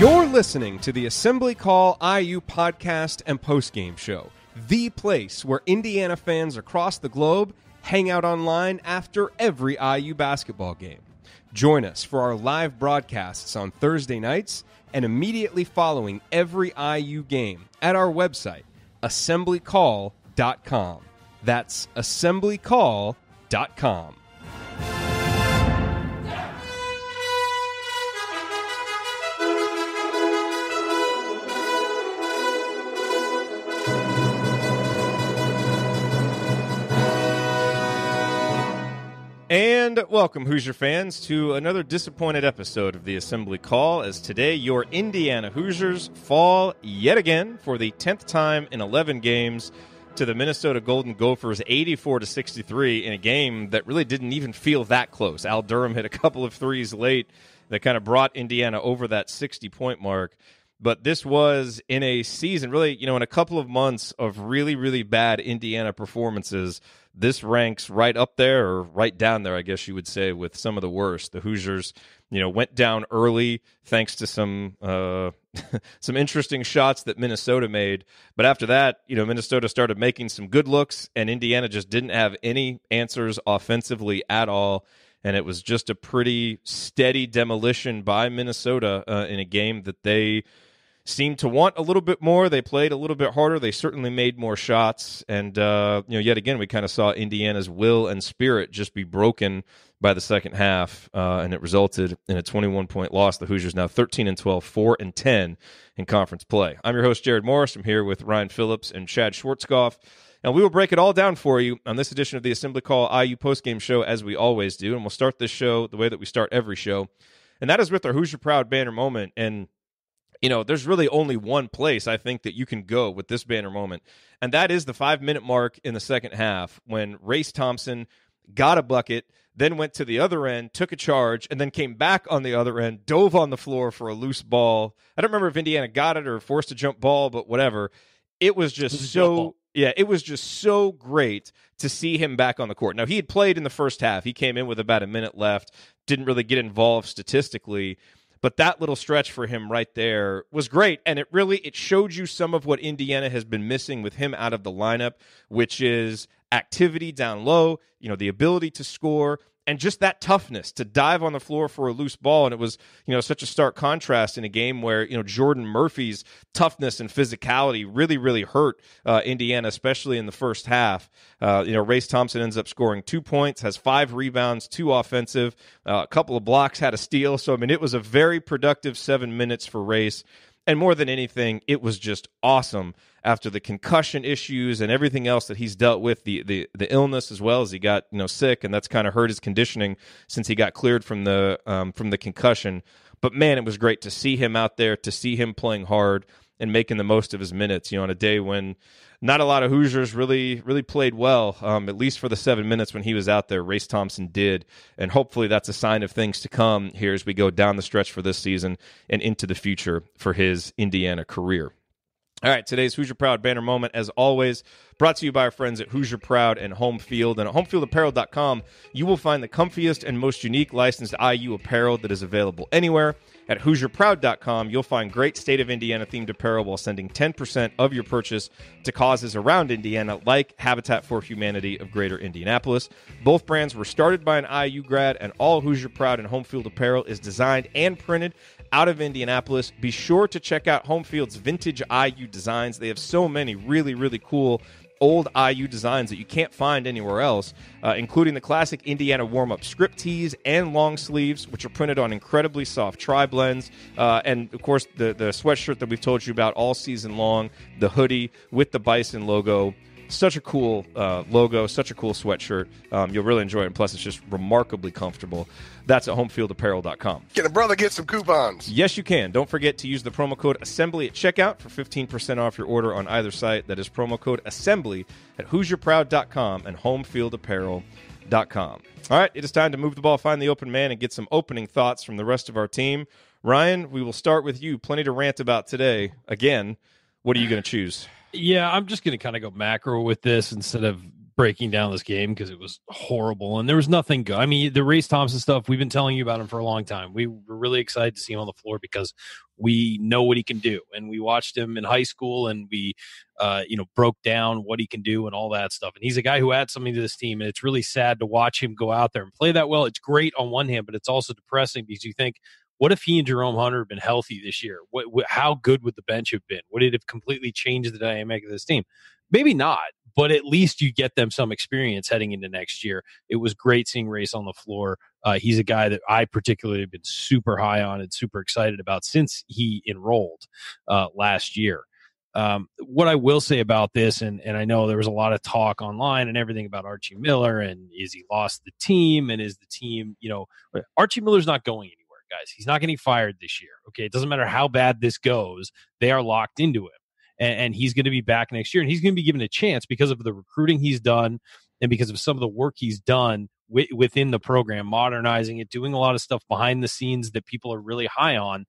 You're listening to the Assembly Call IU podcast and postgame show, the place where Indiana fans across the globe hang out online after every IU basketball game. Join us for our live broadcasts on Thursday nights and immediately following every IU game at our website, assemblycall.com. That's assemblycall.com. And welcome, Hoosier fans, to another disappointed episode of the Assembly Call, as today your Indiana Hoosiers fall yet again for the 10th time in 11 games to the Minnesota Golden Gophers 84-63 in a game that really didn't even feel that close. Al Durham hit a couple of threes late that kind of brought Indiana over that 60-point mark. But this was in a season, really, in a couple of months of really, really bad Indiana performances. This ranks right up there, or right down there, I guess you would say, with some of the worst. The Hoosiers, went down early thanks to some some interesting shots that Minnesota made. But after that, Minnesota started making some good looks, and Indiana just didn't have any answers offensively at all. And it was just a pretty steady demolition by Minnesota in a game that they seemed to want a little bit more. They played a little bit harder. They certainly made more shots. And, yet again, we kind of saw Indiana's will and spirit just be broken by the second half, and it resulted in a 21-point loss. The Hoosiers now 13-12, 4-10 in conference play. I'm your host, Jerod Morris. I'm here with Ryan Phillips and Chad Schwartzkopf. And we will break it all down for you on this edition of the Assembly Call IU postgame show, as we always do. And we'll start this show the way that we start every show, and that is with our Hoosier Proud banner moment. And there's really only one place I think that you can go with this banner moment, and that is the 5-minute mark in the second half when Race Thompson got a bucket, then went to the other end, took a charge, and then came back on the other end, dove on the floor for a loose ball. I don't remember if Indiana got it or forced a jump ball, but whatever. It was just it was just so great to see him back on the court. Now, he had played in the first half. He came in with about a minute left, didn't really get involved statistically. But that little stretch for him right there was great, and it showed you some of what Indiana has been missing with him out of the lineup, which is activity down low, the ability to score, and just that toughness to dive on the floor for a loose ball. And it was, such a stark contrast in a game where, Jordan Murphy's toughness and physicality really, really hurt Indiana, especially in the first half. Race Thompson ends up scoring 2 points, has 5 rebounds, 2 offensive, a couple of blocks, had a steal. So, it was a very productive 7 minutes for Race. And more than anything, it was just awesome after the concussion issues and everything else that he's dealt with, the illness as well, as he got sick, and that's kind of hurt his conditioning since he got cleared from the concussion. But man, it was great to see him out there, to see him playing hard and making the most of his minutes. On a day when not a lot of Hoosiers really played well, at least for the 7 minutes when he was out there. Race Thompson did, and hopefully that's a sign of things to come here as we go down the stretch for this season and into the future for his Indiana career. All right, today's Hoosier Proud banner moment, as always, brought to you by our friends at Hoosier Proud and Home Field. And at homefieldapparel.com, you will find the comfiest and most unique licensed IU apparel that is available anywhere. At HoosierProud.com, you'll find great state of Indiana-themed apparel while sending 10% of your purchase to causes around Indiana, like Habitat for Humanity of Greater Indianapolis. Both brands were started by an IU grad, and all Hoosier Proud and Home Field apparel is designed and printed out of Indianapolis. Be sure to check out Home Field's vintage IU designs. They have so many really, really cool old IU designs that you can't find anywhere else, including the classic Indiana warm-up script tees and long sleeves, which are printed on incredibly soft tri-blends, and, of course, the sweatshirt that we've told you about all season long, the hoodie with the Bison logo. Such a cool logo, such a cool sweatshirt. You'll really enjoy it, and plus it's just remarkably comfortable. That's at homefieldapparel.com. Can a brother get some coupons? Yes, you can. Don't forget to use the promo code ASSEMBLY at checkout for 15% off your order on either site. That is promo code ASSEMBLY at HoosierProud.com and homefieldapparel.com. All right, it is time to move the ball, find the open man, and get some opening thoughts from the rest of our team. Ryan, we will start with you. Plenty to rant about today. Again, what are you going to choose? Yeah, I'm just going to kind of go macro with this instead of breaking down this game because it was horrible and there was nothing good. I mean, the Race Thompson stuff, we've been telling you about him for a long time. We were really excited to see him on the floor because we know what he can do. And we watched him in high school and we, broke down what he can do and all that stuff. And he's a guy who adds something to this team. And it's really sad to watch him go out there and play that well. It's great on one hand, but it's also depressing because you think, what if he and Jerome Hunter had been healthy this year? How good would the bench have been? Would it have completely changed the dynamic of this team? Maybe not, but at least you get them some experience heading into next year. It was great seeing Race on the floor. He's a guy that I particularly have been super high on and super excited about since he enrolled last year. What I will say about this, and I know there was a lot of talk online and everything about Archie Miller and is he lost the team and is the team, Archie Miller's not going anywhere. Guys, he's not getting fired this year. Okay, it doesn't matter how bad this goes; they are locked into him, and he's going to be back next year, and he's going to be given a chance because of the recruiting he's done and because of some of the work he's done within the program, modernizing it, doing a lot of stuff behind the scenes that people are really high on.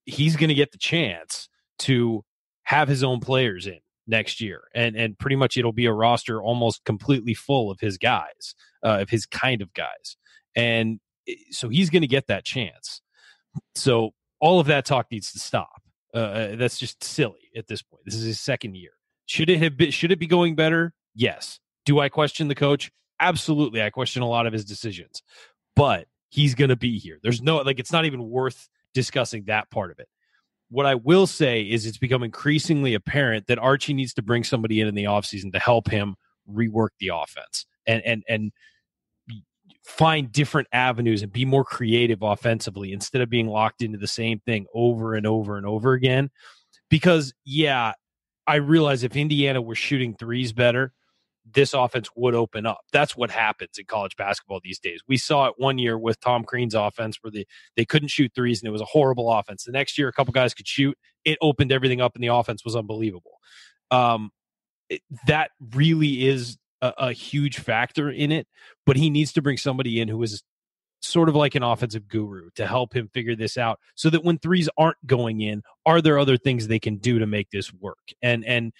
He's going to get the chance to have his own players in next year, and pretty much it'll be a roster almost completely full of his guys, of his kind of guys, and so he's going to get that chance. So all of that talk needs to stop. That's just silly at this point. This is his second year. Should it be going better? Yes. Do I question the coach? Absolutely. I question a lot of his decisions, but he's going to be here. There's no, it's not even worth discussing that part of it. What I will say is it's become increasingly apparent that Archie needs to bring somebody in the offseason to help him rework the offense and find different avenues and be more creative offensively instead of being locked into the same thing over and over and over again. Because, yeah, I realize if Indiana were shooting threes better, this offense would open up. That's what happens in college basketball these days. We saw it one year with Tom Crean's offense where they couldn't shoot threes and it was a horrible offense. The next year, a couple guys could shoot. It opened everything up and the offense was unbelievable. That really is a huge factor in it, but he needs to bring somebody in who is sort of like an offensive guru to help him figure this out so that when threes aren't going in, are there other things they can do to make this work? And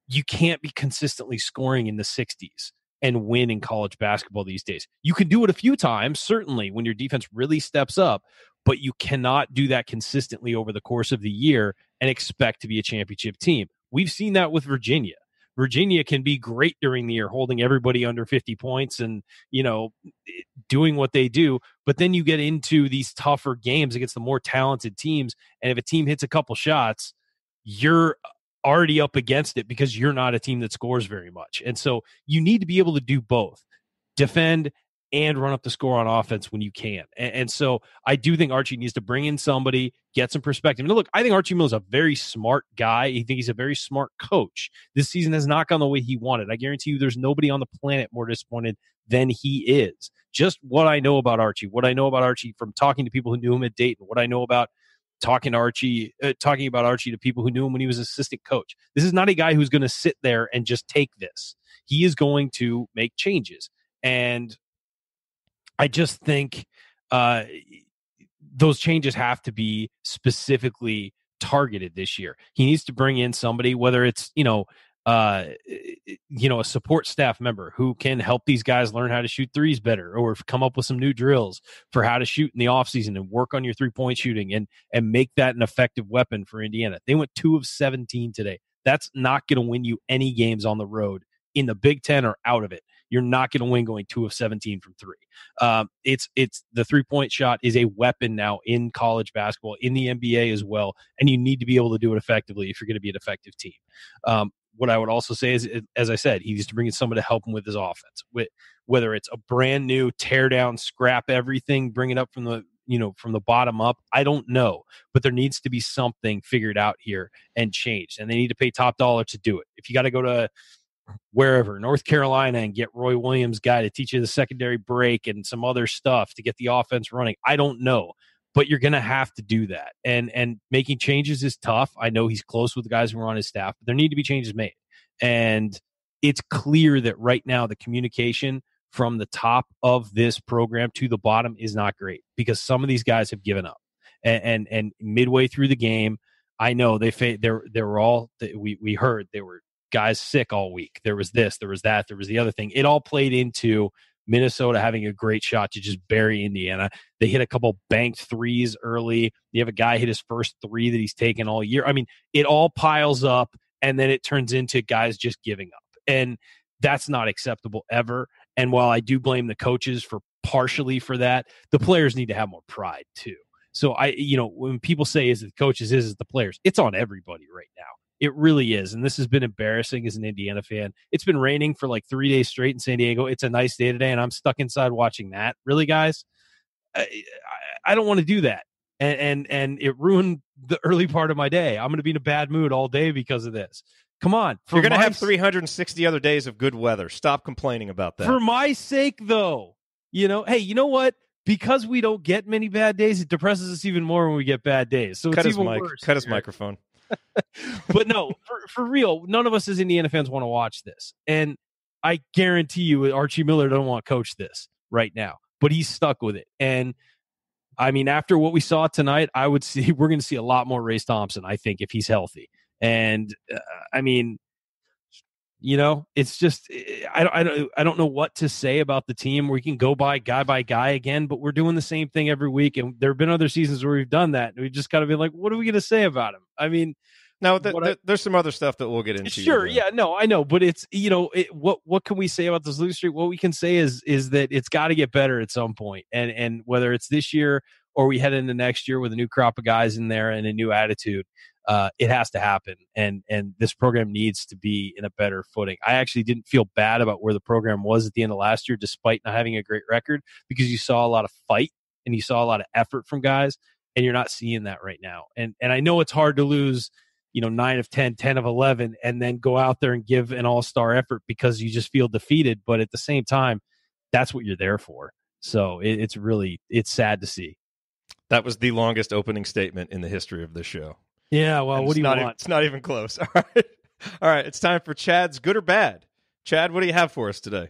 you can't be consistently scoring in the 60s and win in college basketball these days. You can do it a few times, certainly, when your defense really steps up, but you cannot do that consistently over the course of the year and expect to be a championship team. We've seen that with Virginia. Virginia can be great during the year, holding everybody under 50 points and, doing what they do. But then you get into these tougher games against the more talented teams. And if a team hits a couple shots, you're already up against it because you're not a team that scores very much. And so you need to be able to do both, defend and run up the score on offense when you can. And so I do think Archie needs to bring in somebody, get some perspective. And look, I think Archie Miller's a very smart guy. I think he's a very smart coach. This season has not gone the way he wanted. I guarantee you there's nobody on the planet more disappointed than he is. Just what I know about Archie from talking to people who knew him at Dayton, what I know about talking about Archie to people who knew him when he was assistant coach. This is not a guy who's going to sit there and just take this. He is going to make changes. And I just think those changes have to be specifically targeted this year. He needs to bring in somebody, whether it's, a support staff member who can help these guys learn how to shoot threes better or come up with some new drills for how to shoot in the offseason and work on your three-point shooting and make that an effective weapon for Indiana. They went 2 of 17 today. That's not going to win you any games on the road in the Big Ten or out of it. You're not going to win going 2 of 17 from three. It's the three-point shot is a weapon now in college basketball, in the NBA as well, and you need to be able to do it effectively if you're going to be an effective team. What I would also say is, as I said, he needs to bring in someone to help him with his offense. Whether it's a brand new tear down, scrap everything, bring it up from the bottom up, I don't know. But there needs to be something figured out here and changed, and they need to pay top dollar to do it. If you got to go to wherever, North Carolina, and get Roy Williams' guy to teach you the secondary break and some other stuff to get the offense running, I don't know. But you're going to have to do that. And making changes is tough. I know he's close with the guys who are on his staff, but there need to be changes made. And it's clear that right now the communication from the top of this program to the bottom is not great because some of these guys have given up. And midway through the game, I know we heard they were guys sick all week. There was this, there was that, there was the other thing. It all played into Minnesota having a great shot to just bury Indiana. They hit a couple banked threes early. You have a guy hit his first three that he's taken all year. I mean, it all piles up, and then it turns into guys just giving up. And that's not acceptable ever. And while I do blame the coaches for partially for that, the players need to have more pride too. So when people say is it the coaches, is it the players, it's on everybody right now. It really is. And this has been embarrassing as an Indiana fan. It's been raining for like 3 days straight in San Diego. It's a nice day today, and I'm stuck inside watching that. Really, guys? I don't want to do that. And it ruined the early part of my day. I'm going to be in a bad mood all day because of this. Come on. You're going to have 360 other days of good weather. Stop complaining about that. For my sake, though, hey, you know what? Because we don't get many bad days, it depresses us even more when we get bad days. So it's even worse. Cut his microphone. But no, for real, none of us as Indiana fans want to watch this. And I guarantee you Archie Miller don't want to coach this right now. But he's stuck with it. And I mean, after what we saw tonight, we're going to see a lot more Race Thompson, I think, if he's healthy. And I mean, it's just I don't know what to say about the team. We can go by guy again, but we're doing the same thing every week. And there have been other seasons where we've done that. And we just got to be like, what are we going to say about him? I mean, now there's some other stuff that we'll get into. Sure, yeah, no, I know, but it's what can we say about this losing streak? What we can say is that it's got to get better at some point, and whether it's this year or we head into next year with a new crop of guys in there and a new attitude. It has to happen, and this program needs to be in a better footing. I actually didn't feel bad about where the program was at the end of last year, despite not having a great record, because you saw a lot of fight and you saw a lot of effort from guys, and you're not seeing that right now. And I know it's hard to lose, 9 of 10, 10 of 11, and then go out there and give an all-star effort because you just feel defeated. But at the same time, that's what you're there for. So it's sad to see. That was the longest opening statement in the history of this show. Yeah, well, what do you want? It's not even close. All right. It's time for Chad's Good or Bad. Chad, what do you have for us today?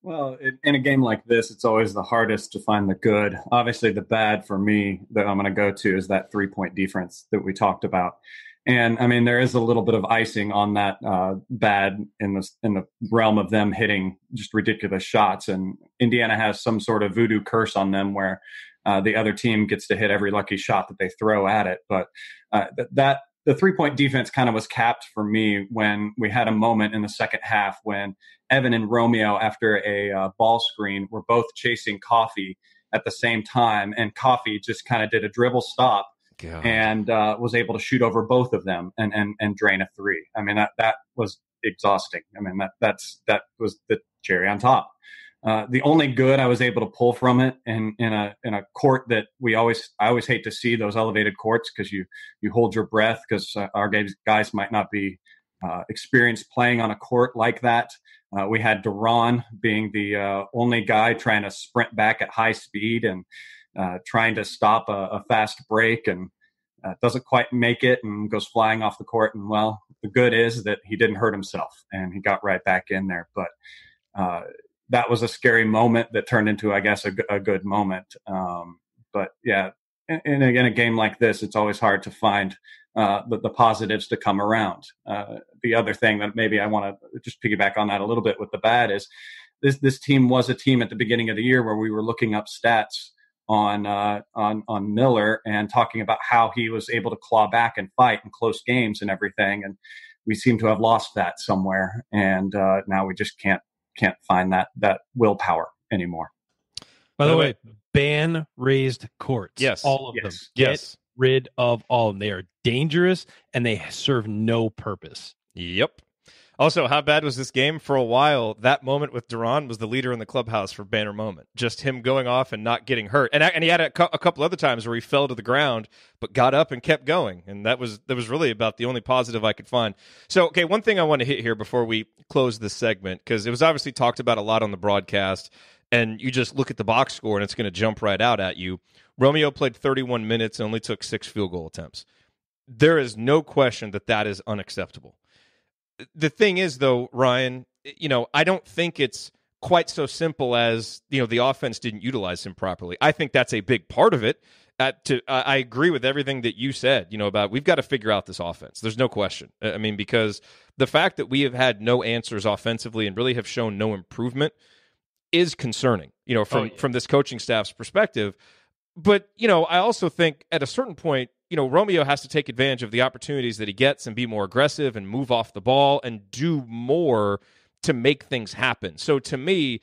Well, in a game like this, it's always the hardest to find the good. Obviously, the bad for me that I'm going to go to is that 3-point difference that we talked about. And I mean, there is a little bit of icing on that bad in the realm of them hitting just ridiculous shots. And Indiana has some sort of voodoo curse on them where the other team gets to hit every lucky shot that they throw at it. But the 3-point defense kind of was capped for me when we had a moment in the second half when Evan and Romeo, after a ball screen, were both chasing Coffee at the same time. And Coffee just kind of did a dribble stop and was able to shoot over both of them and drain a three. I mean, that was exhausting. I mean, that was the cherry on top. The only good I was able to pull from it in a court that I always hate to see those elevated courts because you hold your breath because our guys might not be experienced playing on a court like that. We had Durham being the only guy trying to sprint back at high speed and trying to stop a fast break and doesn't quite make it and goes flying off the court. And well, the good is that he didn't hurt himself and he got right back in there. But that was a scary moment that turned into, I guess, a good moment. But yeah, and again, a game like this, it's always hard to find the positives to come around. The other thing that maybe I want to just piggyback on that a little bit with the bad is this team was a team at the beginning of the year where we were looking up stats on Miller and talking about how he was able to claw back and fight in close games and everything. And we seem to have lost that somewhere. And now we just can't find that willpower anymore. By the way, ban raised courts. Yes. All of them. Yes. Get rid of all of them. They are dangerous and they serve no purpose. Yep. Also, how bad was this game? For a while, that moment with Durham was the leader in the clubhouse for banner moment. Just him going off and not getting hurt. And he had a couple other times where he fell to the ground, but got up and kept going. And that was really about the only positive I could find. So, okay, one thing I want to hit here before we close this segment, because it was obviously talked about a lot on the broadcast, and you just look at the box score and it's going to jump right out at you. Romeo played 31 minutes and only took 6 field goal attempts. There is no question that is unacceptable. The thing is, though, Ryan, I don't think it's quite so simple as, the offense didn't utilize him properly. I think that's a big part of it. I agree with everything that you said, about we've got to figure out this offense. There's no question. I mean, because the fact that we have had no answers offensively and really have shown no improvement is concerning, from this coaching staff's perspective. But, I also think at a certain point, Romeo has to take advantage of the opportunities that he gets and be more aggressive and move off the ball and do more to make things happen. So to me,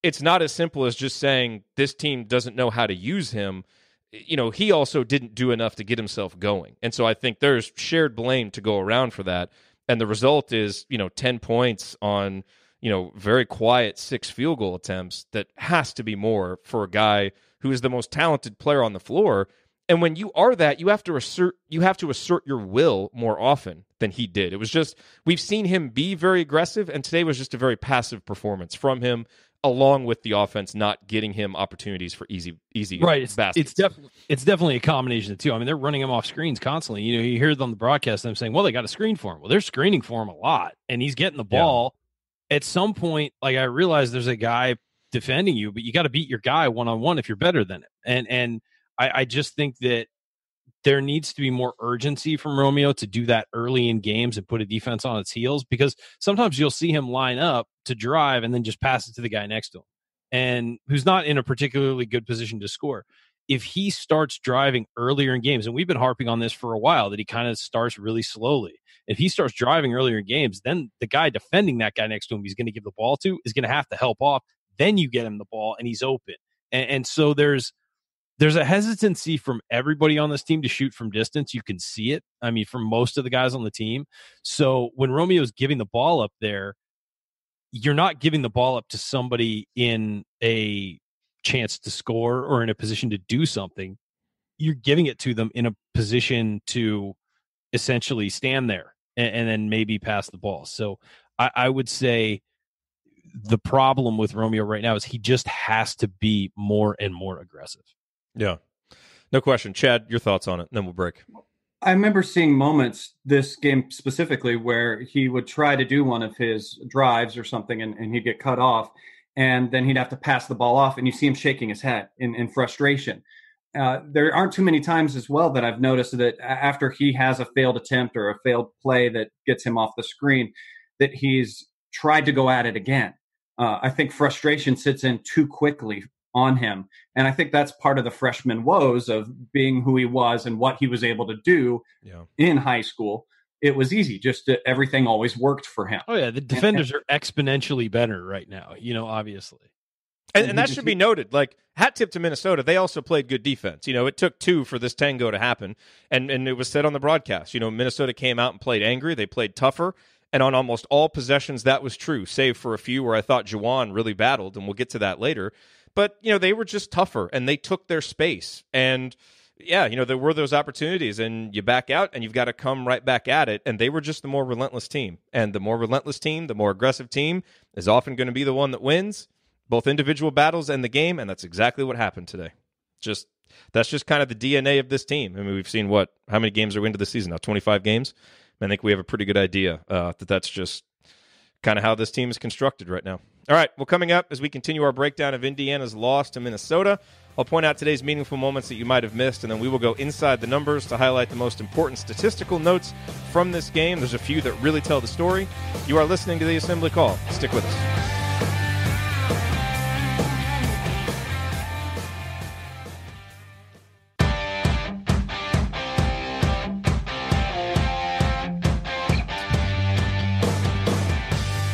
it's not as simple as just saying this team doesn't know how to use him. He also didn't do enough to get himself going. And so I think there's shared blame to go around for that. And the result is, 10 points on, very quiet 6 field goal attempts. That has to be more for a guy who is the most talented player on the floor. And when you are that, you have to assert your will more often than he did. It was just, we've seen him be very aggressive, and today was just a very passive performance from him, along with the offense not getting him opportunities for easy baskets. It's definitely a combination of the two. I mean, they're running him off screens constantly. You hear them on the broadcast, them saying, well, they got a screen for him. Well, they're screening for him a lot, and he's getting the ball. At some point, like, I realize there's a guy defending you, but you got to beat your guy one-on-one if you're better than him. And I just think that there needs to be more urgency from Romeo to do that early in games and put a defense on its heels, because sometimes you'll see him line up to drive and then just pass it to the guy next to him, and who's not in a particularly good position to score. If he starts driving earlier in games, and we've been harping on this for a while, that he kind of starts really slowly. If he starts driving earlier in games, then the guy defending that guy next to him he's going to give the ball to is going to have to help off. Then you get him the ball and he's open. And so there's a hesitancy from everybody on this team to shoot from distance. You can see it. I mean, from most of the guys on the team. So when Romeo's giving the ball up there, you're not giving the ball up to somebody in a chance to score or in a position to do something. You're giving it to them in a position to essentially stand there and then maybe pass the ball. So I would say the problem with Romeo right now is he just has to be more and more aggressive. Yeah, no question. Chad, your thoughts on it, and then we'll break. I remember seeing moments this game specifically where he would try to do one of his drives or something and he'd get cut off, and then he'd have to pass the ball off, and you see him shaking his head in frustration. There aren't too many times as well that I've noticed that after he has a failed attempt or a failed play that gets him off the screen, that he's tried to go at it again. I think frustration sits in too quickly on him. And I think that's part of the freshman woes of being who he was and what he was able to do in high school. It was easy. Just everything always worked for him. Oh, yeah. The defenders are exponentially better right now, obviously. And that should be noted. Like, hat tip to Minnesota, they also played good defense. It took 2 for this tango to happen. And it was said on the broadcast, Minnesota came out and played angry. They played tougher. And on almost all possessions, that was true, save for a few where I thought Juwan really battled, and we'll get to that later. But, they were just tougher, and they took their space. And, yeah, there were those opportunities, and you back out, and you've got to come right back at it. And they were just the more relentless team. And the more relentless team, the more aggressive team is often going to be the one that wins both individual battles and the game, and that's exactly what happened today. That's just kind of the DNA of this team. I mean, we've seen how many games are we into the season now? 25 games? I think we have a pretty good idea that's just kind of how this team is constructed right now. All right, well, coming up as we continue our breakdown of Indiana's loss to Minnesota, I'll point out today's meaningful moments that you might have missed, and then we will go inside the numbers to highlight the most important statistical notes from this game. There's a few that really tell the story. You are listening to the Assembly Call. Stick with us.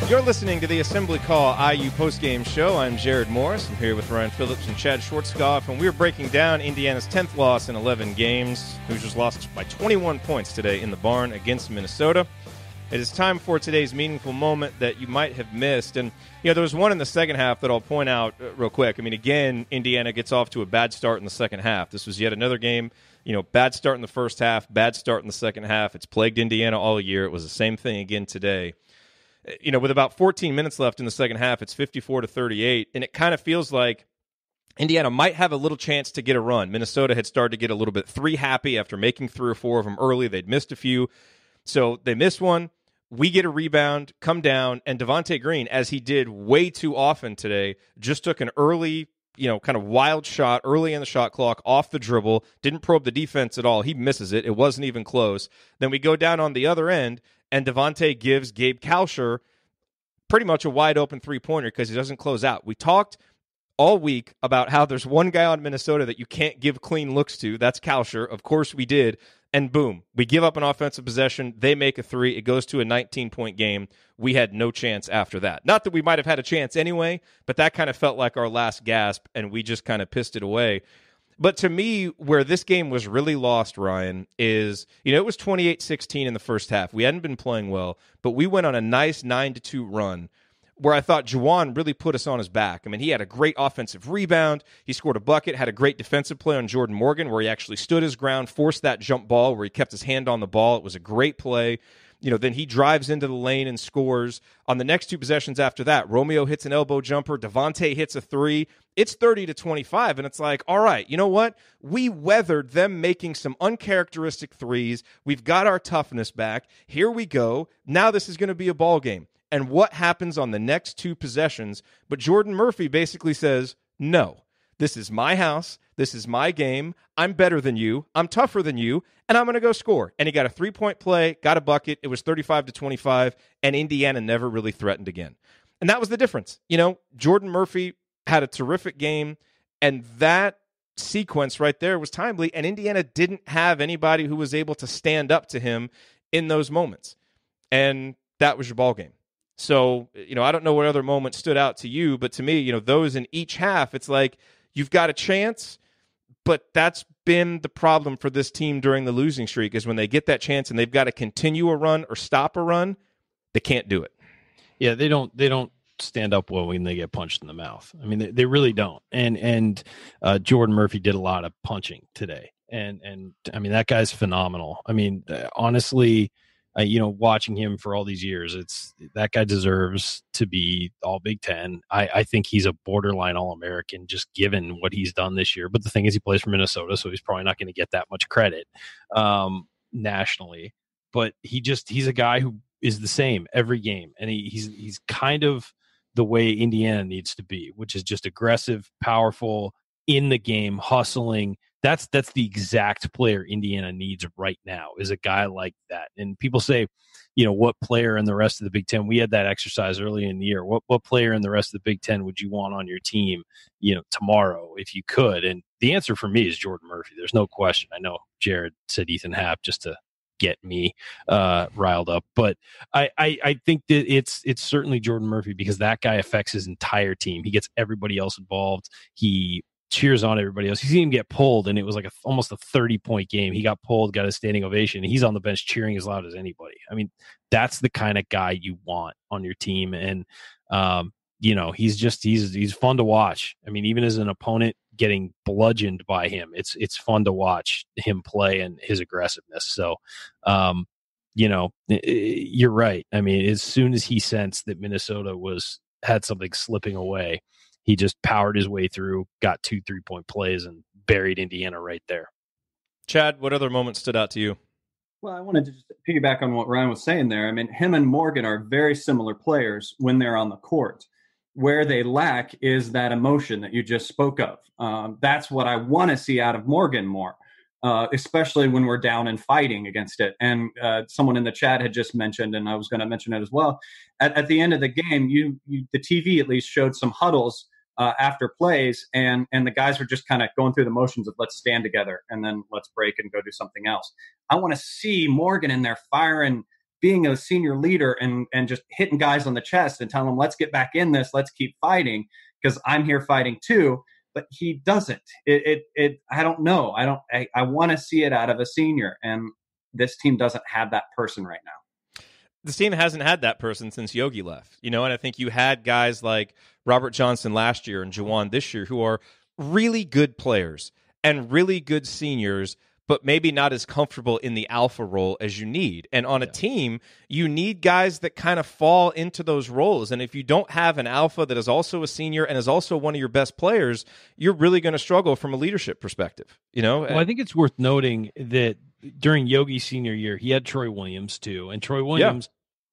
You're listening to the Assembly Call IU postgame show. I'm Jerod Morris. I'm here with Ryan Phillips and Chad Schwartzkopf, and we're breaking down Indiana's 10th loss in 11 games. Hoosiers lost by 21 points today in the barn against Minnesota. It is time for today's meaningful moment that you might have missed. And, there was one in the second half that I'll point out real quick. I mean, again, Indiana gets off to a bad start in the second half. This was yet another game, bad start in the first half, bad start in the second half. It's plagued Indiana all year. It was the same thing again today. With about 14 minutes left in the second half, it's 54-38, and it kind of feels like Indiana might have a little chance to get a run. Minnesota had started to get a little bit three-happy after making 3 or 4 of them early. They'd missed a few, so they missed one. We get a rebound, come down, and Devontae Green, as he did way too often today, just took an early, kind of wild shot early in the shot clock off the dribble, didn't probe the defense at all. He misses it. It wasn't even close. Then we go down on the other end, and Devontae gives Gabe Kalsher pretty much a wide open three-pointer because he doesn't close out. We talked all week about how there's one guy on Minnesota that you can't give clean looks to. That's Kalsher. Of course we did. And boom, we give up an offensive possession. They make a three. It goes to a 19-point game. We had no chance after that. Not that we might have had a chance anyway, but that kind of felt like our last gasp, and we just kind of pissed it away. But to me, where this game was really lost, Ryan, is, it was 28-16 in the first half. We hadn't been playing well, but we went on a nice 9-2 run where I thought Juwan really put us on his back. I mean, he had a great offensive rebound. He scored a bucket, had a great defensive play on Jordan Morgan where he actually stood his ground, forced that jump ball where he kept his hand on the ball. It was a great play. Then he drives into the lane and scores. On the next two possessions after that, Romeo hits an elbow jumper. Devontae hits a three. It's 30-25, and it's like, all right, you know what? We weathered them making some uncharacteristic threes. We've got our toughness back. Here we go. Now this is going to be a ball game. And what happens on the next two possessions? But Jordan Murphy basically says, no, this is my house. This is my game. I'm better than you. I'm tougher than you. And I'm going to go score. And he got a 3-point play, got a bucket. It was 35-25, and Indiana never really threatened again. And that was the difference. Jordan Murphy had a terrific game, and that sequence right there was timely, and Indiana didn't have anybody who was able to stand up to him in those moments. And that was your ball game. So, I don't know what other moments stood out to you, but to me, those in each half, it's like you've got a chance, but that's been the problem for this team during the losing streak is when they get that chance and they've got to continue a run or stop a run, they can't do it. Yeah, they don't stand up well when they get punched in the mouth. I mean, they really don't. And Jordan Murphy did a lot of punching today. And I mean, that guy's phenomenal. I mean, honestly, watching him for all these years, that guy deserves to be all Big Ten. I think he's a borderline All-American just given what he's done this year. But the thing is, he plays for Minnesota, so he's probably not going to get that much credit nationally. But he's a guy who is the same every game, and he's kind of the way Indiana needs to be, which is just aggressive, powerful, in the game, hustling. That's the exact player Indiana needs right now, is a guy like that. And people say, what player in the rest of the Big Ten? We had that exercise early in the year. What player in the rest of the Big Ten would you want on your team, tomorrow if you could? And the answer for me is Jordan Murphy. There's no question. I know Jerod said Ethan Happ just to get me riled up, but I think that it's certainly Jordan Murphy because that guy affects his entire team. He gets everybody else involved. He cheers on everybody else. You see him get pulled, and it was like almost a 30-point game. He got pulled, got a standing ovation. He's on the bench cheering as loud as anybody. I mean, that's the kind of guy you want on your team. And, he's fun to watch. I mean, even as an opponent getting bludgeoned by him, it's fun to watch him play and his aggressiveness. So, you're right. I mean, as soon as he sensed that Minnesota had something slipping away, he just powered his way through, got 2 3-point plays, and buried Indiana right there. Chad, what other moments stood out to you? Well, I wanted to just piggyback on what Ryan was saying there. I mean, him and Morgan are very similar players when they're on the court. Where they lack is that emotion that you just spoke of. That's what I want to see out of Morgan more, especially when we're down and fighting against it. And someone in the chat had just mentioned, and I was going to mention it as well, at the end of the game, the TV at least showed some huddles after plays, and the guys were just kind of going through the motions of let's stand together and then let's break and go do something else. I want to see Morgan in there firing, being a senior leader and just hitting guys on the chest and telling them, let's get back in this, let's keep fighting because I'm here fighting too. But he doesn't. I don't know. I want to see it out of a senior, and this team doesn't have that person right now. This team hasn't had that person since Yogi left, and I think you had guys like Robert Johnson last year and Juwan this year who are really good players and really good seniors, but maybe not as comfortable in the alpha role as you need. And on a team, you need guys that kind of fall into those roles. And if you don't have an alpha that is also a senior and is also one of your best players, you're really going to struggle from a leadership perspective. Well, I think it's worth noting that during Yogi's senior year, he had Troy Williams too. And Troy Williams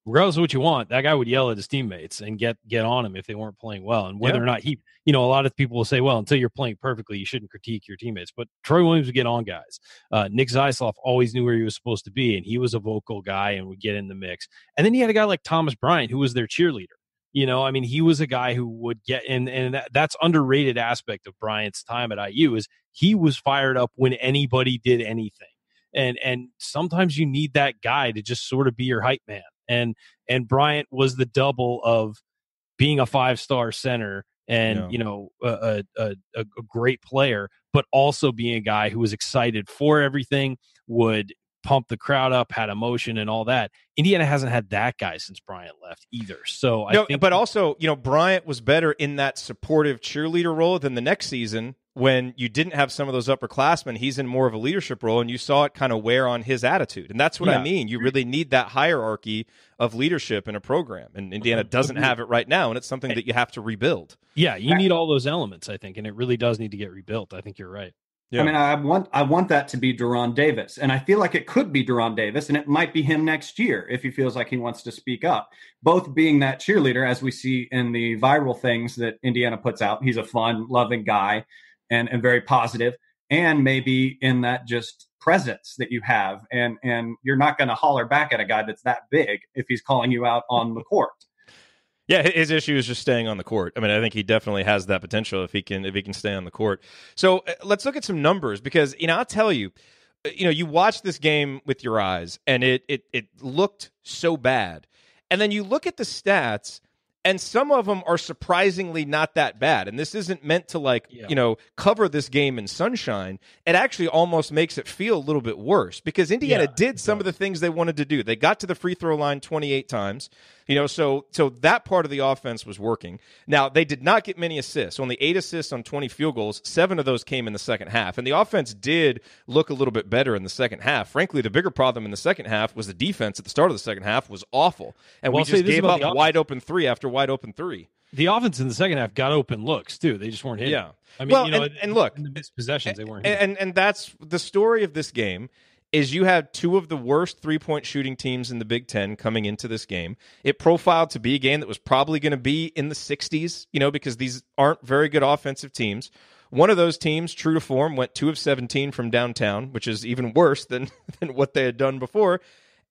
regardless of what you want, that guy would yell at his teammates and get on him if they weren't playing well. And whether or not he, a lot of people will say, well, until you're playing perfectly, you shouldn't critique your teammates. But Troy Williams would get on guys. Nick Zeisloff always knew where he was supposed to be, and he was a vocal guy and would get in the mix. And then you had a guy like Thomas Bryant, who was their cheerleader. He was a guy who would get in, and that's underrated aspect of Bryant's time at IU is he was fired up when anybody did anything. And sometimes you need that guy to just sort of be your hype man. And Bryant was the double of being a 5-star center and a great player, but also being a guy who was excited for everything, would pump the crowd up, had emotion and all that. Indiana hasn't had that guy since Bryant left either. So I think, but also, Bryant was better in that supportive cheerleader role than the next season when you didn't have some of those upperclassmen. He's in more of a leadership role, and you saw it kind of wear on his attitude. And that's what I mean. You really need that hierarchy of leadership in a program, and Indiana doesn't have it right now, and it's something that you have to rebuild. Yeah, you need all those elements, I think, and it really does need to get rebuilt. I think you're right. Yeah. I mean, I want that to be Duran Davis, and I feel like it could be Duran Davis, and it might be him next year if he feels like he wants to speak up. Both being that cheerleader, as we see in the viral things that Indiana puts out. He's a fun, loving guy and very positive, and maybe in that just presence that you have, and you're not going to holler back at a guy that's that big if he's calling you out on the court. Yeah, his issue is just staying on the court. I mean, I think he definitely has that potential if he can stay on the court. So let's look at some numbers because, I'll tell you, you watch this game with your eyes and it looked so bad. And then you look at the stats and some of them are surprisingly not that bad. And this isn't meant to cover this game in sunshine. It actually almost makes it feel a little bit worse because Indiana did some of the things they wanted to do. They got to the free throw line 28 times. So that part of the offense was working. Now, they did not get many assists. Only 8 assists on 20 field goals. 7 of those came in the second half. And the offense did look a little bit better in the second half. Frankly, the bigger problem in the second half was the defense at the start of the second half was awful. And we just gave up wide open three after wide open three. The offense in the second half got open looks, too. They just weren't hitting. Yeah. I mean, and look. In the missed possessions, they weren't hitting. And that's the story of this game. Is you had 2 of the worst three-point shooting teams in the Big Ten coming into this game. It profiled to be a game that was probably going to be in the 60s, because these aren't very good offensive teams. One of those teams, true to form, went 2 of 17 from downtown, which is even worse than what they had done before.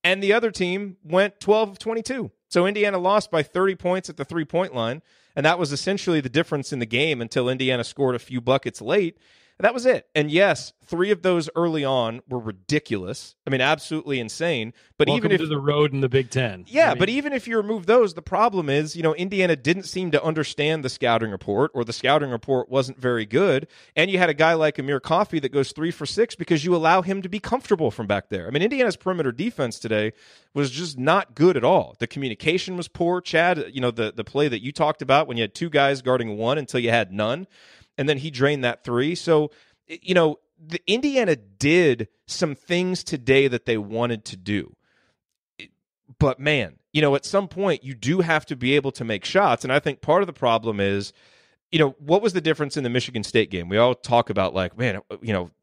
And the other team went 12 of 22. So Indiana lost by 30 points at the three-point line, and that was essentially the difference in the game until Indiana scored a few buckets late. That was it. And yes, 3 of those early on were ridiculous. I mean, absolutely insane. But Welcome even if to the road in the Big Ten. Yeah, but even if you remove those, the problem is, Indiana didn't seem to understand the scouting report, or the scouting report wasn't very good. And you had a guy like Amir Coffey that goes 3 for 6 because you allow him to be comfortable from back there. I mean, Indiana's perimeter defense today was just not good at all. The communication was poor. Chad, the play that you talked about when you had 2 guys guarding 1 until you had none. And then he drained that 3. So, the Indiana did some things today that they wanted to do. But, man, at some point you do have to be able to make shots. And I think part of the problem is, what was the difference in the Michigan State game? We all talk about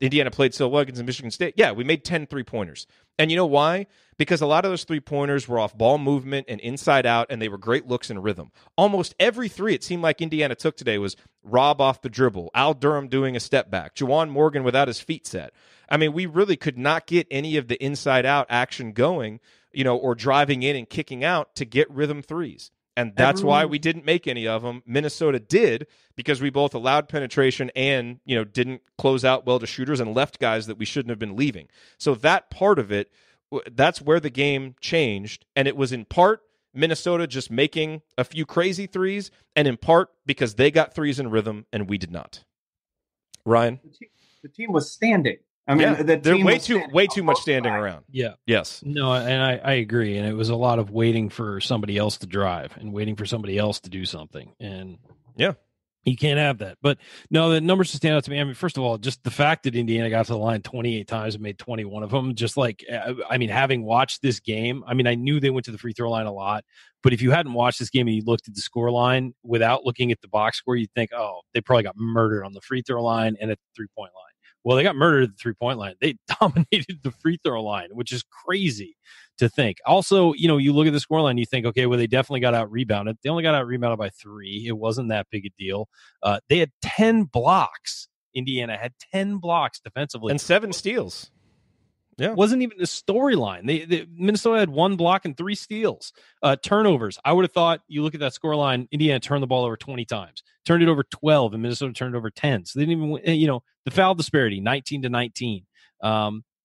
Indiana played so well against Michigan State. Yeah, we made 10 3-pointers. And you know why? Because a lot of those 3-pointers were off ball movement and inside out, and they were great looks and rhythm. Almost every 3 it seemed like Indiana took today was Rob off the dribble, Al Durham doing a step back, Juwan Morgan without his feet set. I mean, we really could not get any of the inside out action going, or driving in and kicking out to get rhythm 3s. And that's why we didn't make any of them. Minnesota did, because we both allowed penetration and, didn't close out well to shooters and left guys that we shouldn't have been leaving. So that part of it, that's where the game changed. And it was in part Minnesota just making a few crazy 3s, and in part because they got 3s in rhythm and we did not. Ryan? The team was standing. I mean, they're way too much standing around. Yeah. Yes. No, and I agree. And it was a lot of waiting for somebody else to drive and waiting for somebody else to do something. And you can't have that. But no, the numbers to stand out to me. I mean, first of all, just the fact that Indiana got to the line 28 times and made 21 of them, having watched this game, I mean, I knew they went to the free throw line a lot. But if you hadn't watched this game and you looked at the score line without looking at the box score, you'd think, oh, they probably got murdered on the free throw line and at the 3-point line. Well, they got murdered at the 3-point line. They dominated the free throw line, which is crazy to think. Also, you look at the scoreline, you think, okay, well, they definitely got out rebounded. They only got out rebounded by 3. It wasn't that big a deal. They had 10 blocks. Indiana had 10 blocks defensively and 7 steals. Yeah, wasn't even the storyline. Minnesota had 1 block and 3 steals. Turnovers. I would have thought, you look at that scoreline, Indiana turned the ball over 20 times, turned it over 12, and Minnesota turned it over 10. So they didn't even, the foul disparity, 19-19.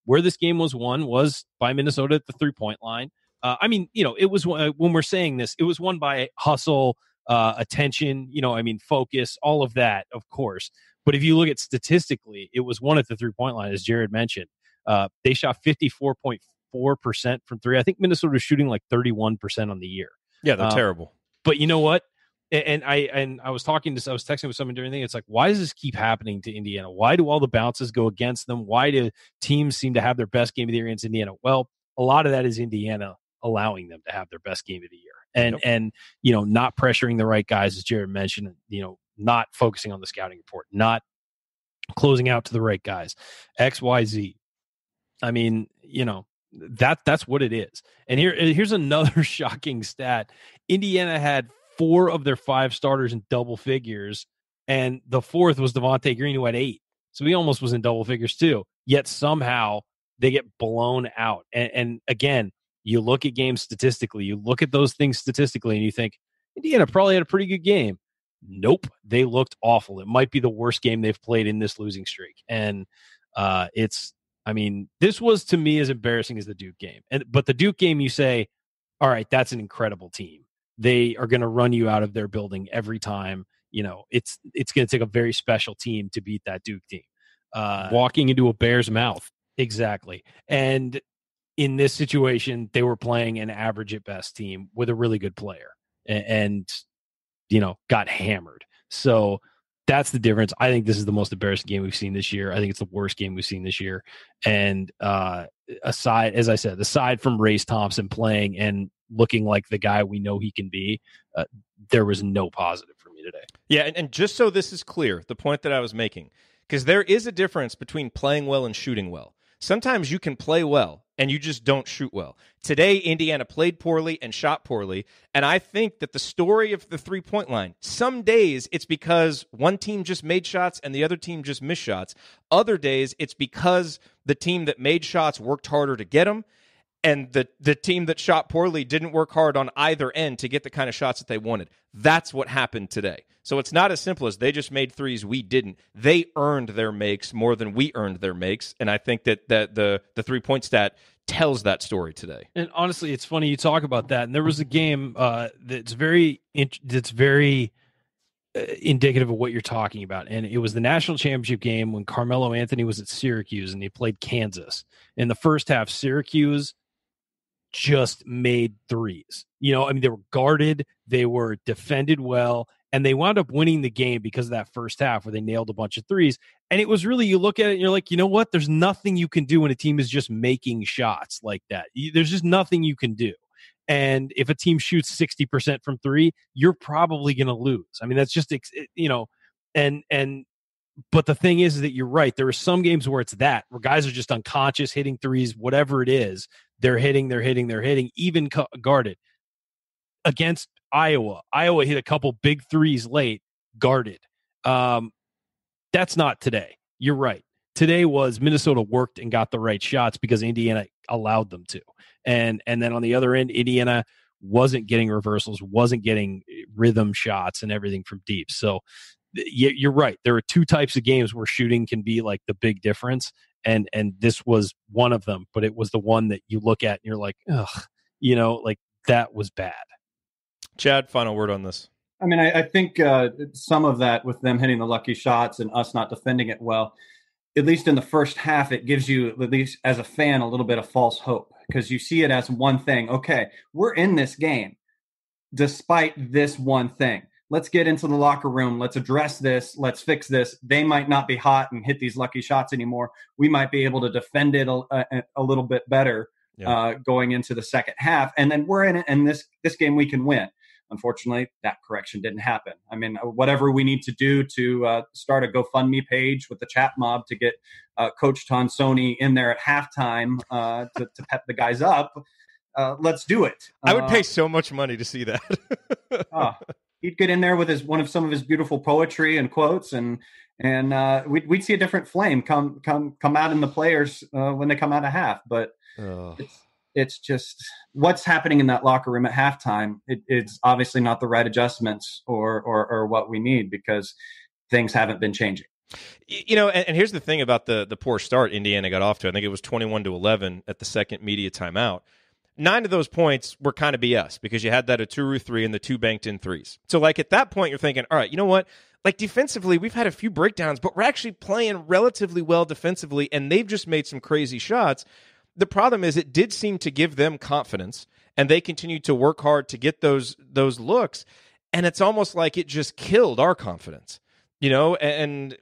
Where this game was won was by Minnesota at the 3-point line. It was, when we're saying this, it was won by hustle, attention, focus, all of that, of course. But if you look at statistically, it was won at the 3-point line, as Jerod mentioned. They shot 54.4% from 3. I think Minnesota was shooting like 31% on the year. Yeah, they're terrible. But you know what? And I was texting with someone during the thing. It's like, why does this keep happening to Indiana? Why do all the bounces go against them? Why do teams seem to have their best game of the year against Indiana? Well, a lot of that is Indiana allowing them to have their best game of the year, and not pressuring the right guys, as Jerod mentioned. Not focusing on the scouting report, not closing out to the right guys. XYZ. I mean, that's what it is. And here's another shocking stat. Indiana had 4 of their 5 starters in double figures, and the 4th was Devontae Green, who had 8. So he almost was in double figures too. Yet somehow they get blown out. And again, you look at games statistically, you look at those things statistically, and you think, Indiana probably had a pretty good game. Nope. They looked awful. It might be the worst game they've played in this losing streak. And this was, to me, as embarrassing as the Duke game. But the Duke game, you say, all right, that's an incredible team. They are going to run you out of their building every time. It's going to take a very special team to beat that Duke team. Walking into a bear's mouth. Exactly. And in this situation, they were playing an average at best team with a really good player and got hammered. So that's the difference. I think this is the most embarrassing game we've seen this year. I think it's the worst game we've seen this year. And aside from Race Thompson playing and looking like the guy we know he can be, there was no positive for me today. Yeah, and just so this is clear, the point that I was making, because there is a difference between playing well and shooting well. Sometimes you can play well and you just don't shoot well. Today, Indiana played poorly and shot poorly, and I think that the story of the 3-point line, some days it's because one team just made shots and the other team just missed shots. Other days it's because the team that made shots worked harder to get them, and the team that shot poorly didn't work hard on either end to get the kind of shots that they wanted. That's what happened today. So it's not as simple as they just made threes, we didn't. They earned their makes more than we earned their makes, and I think that the 3-point stat tells that story today. And honestly, it's funny you talk about that. And there was a game that's very indicative of what you're talking about. And it was the national championship game when Carmelo Anthony was at Syracuse and he played Kansas. In the first half, Syracuse just made threes. They were guarded, they were defended well, and they wound up winning the game because of that first half where they nailed a bunch of threes. And it was really, you look at it and you're like, you know what? There's nothing you can do when a team is just making shots like that. There's just nothing you can do. And if a team shoots 60% from 3, you're probably going to lose. I mean, that's just, but the thing is that you're right. There are some games where it's that, where guys are just unconscious, hitting threes, whatever it is, they're hitting, even guarded. Against Iowa hit a couple big threes late, guarded. That's not today. You're right. Today was Minnesota worked and got the right shots because Indiana allowed them to. And then on the other end, Indiana wasn't getting reversals, wasn't getting rhythm shots and everything from deep. So you're right. There are 2 types of games where shooting can be like the big difference. And this was one of them, but it was the one that you look at and you're like, ugh, like that was bad. Chad, final word on this. I mean, I think some of that with them hitting the lucky shots and us not defending it well, at least in the first half, it gives you, at least as a fan, a little bit of false hope because you see it as one thing. Okay, we're in this game despite this one thing. Let's get into the locker room. Let's address this. Let's fix this. They might not be hot and hit these lucky shots anymore. We might be able to defend it a little bit better going into the second half. And then we're in it, and this game we can win. Unfortunately, that correction didn't happen. I mean, whatever we need to do to start a GoFundMe page with the chat mob to get Coach Tonsoni in there at halftime to pep the guys up, let's do it. I would pay so much money to see that. He'd get in there with some of his beautiful poetry and quotes, and we'd see a different flame come out in the players when they come out of half. But it's just what's happening in that locker room at halftime. It's obviously not the right adjustments or what we need, because things haven't been changing. And here's the thing about the poor start Indiana got off to. I think it was 21-11 at the second media timeout. 9 of those points were kind of BS because you had that Aturu 3 and the 2 banked in threes. So like at that point, you're thinking, all right, you know what? Like defensively, we've had a few breakdowns, but we're actually playing relatively well defensively, and they've just made some crazy shots. The problem is it did seem to give them confidence, and they continued to work hard to get those looks, and it's almost like it just killed our confidence, and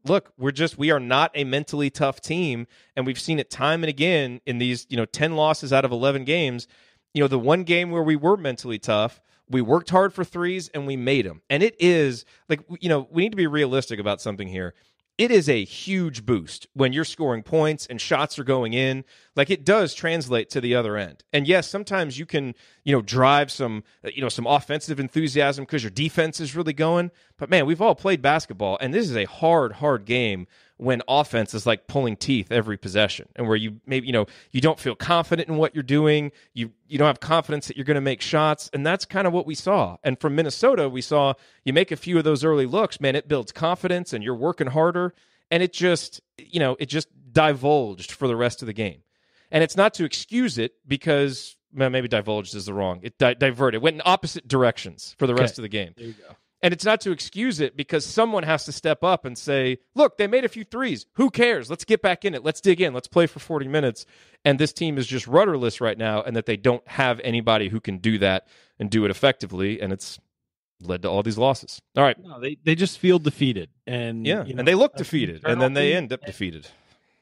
look, we are not a mentally tough team, and we've seen it time and again in these, 10 losses out of 11 games. The one game where we were mentally tough, we worked hard for threes and we made them. And it is like, we need to be realistic about something here. It is a huge boost when you're scoring points and shots are going in. Like it does translate to the other end. And yes, sometimes you can, drive some offensive enthusiasm because your defense is really going. But man, we've all played basketball, and this is a hard game when offense is like pulling teeth every possession, and where you maybe, you don't feel confident in what you're doing. You don't have confidence that you're going to make shots. And that's kind of what we saw. And from Minnesota, we saw you make a few of those early looks, man, it builds confidence and you're working harder. And it just divulged for the rest of the game. And it's not to excuse it because, well, maybe divulged is the wrong. It diverted. It went in opposite directions for the rest of the game. There you go. And it's not to excuse it because someone has to step up and say, look, they made a few threes. Who cares? Let's get back in it. Let's dig in. Let's play for 40 minutes. And this team is just rudderless right now, and that they don't have anybody who can do that and do it effectively. And it's led to all these losses. All right. No, they just feel defeated. And and they look defeated, and then they end up defeated.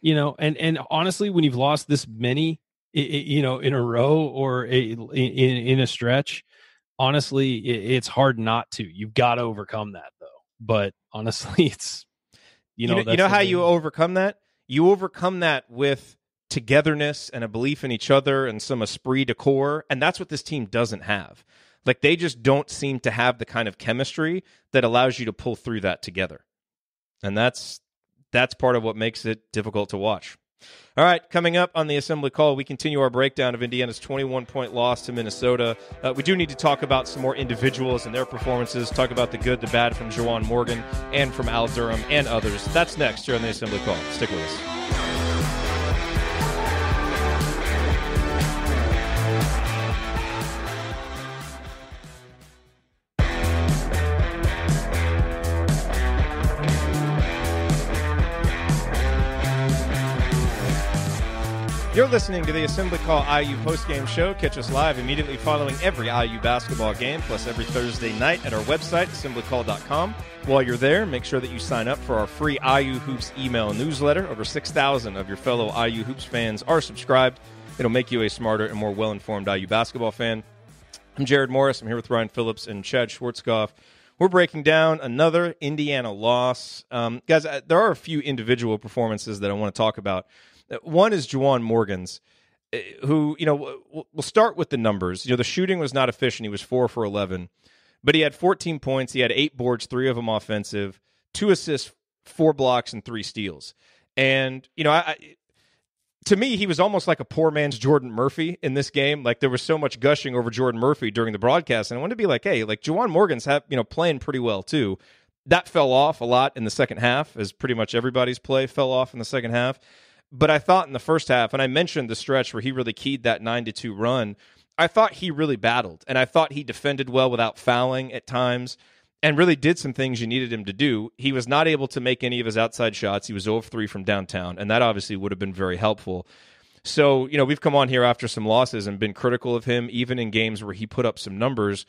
And honestly, when you've lost this many, in a row or in a stretch, honestly, it's hard not to. You've got to overcome that, though. But honestly, it's how you overcome that. You overcome that with togetherness and a belief in each other and some esprit de corps, and that's what this team doesn't have. Like they just don't seem to have the kind of chemistry that allows you to pull through that together, and that's part of what makes it difficult to watch. All right, coming up on the Assembly Call, we continue our breakdown of Indiana's 21-point loss to Minnesota. We do need to talk about some more individuals and their performances, talk about the good, the bad from Juwan Morgan and from Al Durham and others. That's next here on the Assembly Call. Stick with us. You're listening to the Assembly Call IU postgame show. Catch us live immediately following every IU basketball game, plus every Thursday night at our website, assemblycall.com. While you're there, make sure that you sign up for our free IU Hoops email newsletter. Over 6,000 of your fellow IU Hoops fans are subscribed. It'll make you a smarter and more well-informed IU basketball fan. I'm Jerod Morris. I'm here with Ryan Phillips and Chad Schwarzkopf. We're breaking down another Indiana loss. Guys, there are a few individual performances that I want to talk about. One is Juwan Morgan's, who, we'll start with the numbers. The shooting was not efficient. He was 4 for 11, but he had 14 points. He had 8 boards, 3 of them offensive, 2 assists, 4 blocks, and 3 steals. And, to me, he was almost like a poor man's Jordan Murphy in this game. Like there was so much gushing over Jordan Murphy during the broadcast. And I wanted to be like, hey, like Juwan Morgan's playing pretty well too. That fell off a lot in the second half, as pretty much everybody's play fell off in the second half. But I thought in the first half, and I mentioned the stretch where he really keyed that 9-2 run, I thought he really battled, and I thought he defended well without fouling at times, and really did some things you needed him to do. He was not able to make any of his outside shots. He was 0 of 3 from downtown, and that obviously would have been very helpful. So, we've come on here after some losses and been critical of him, even in games where he put up some numbers.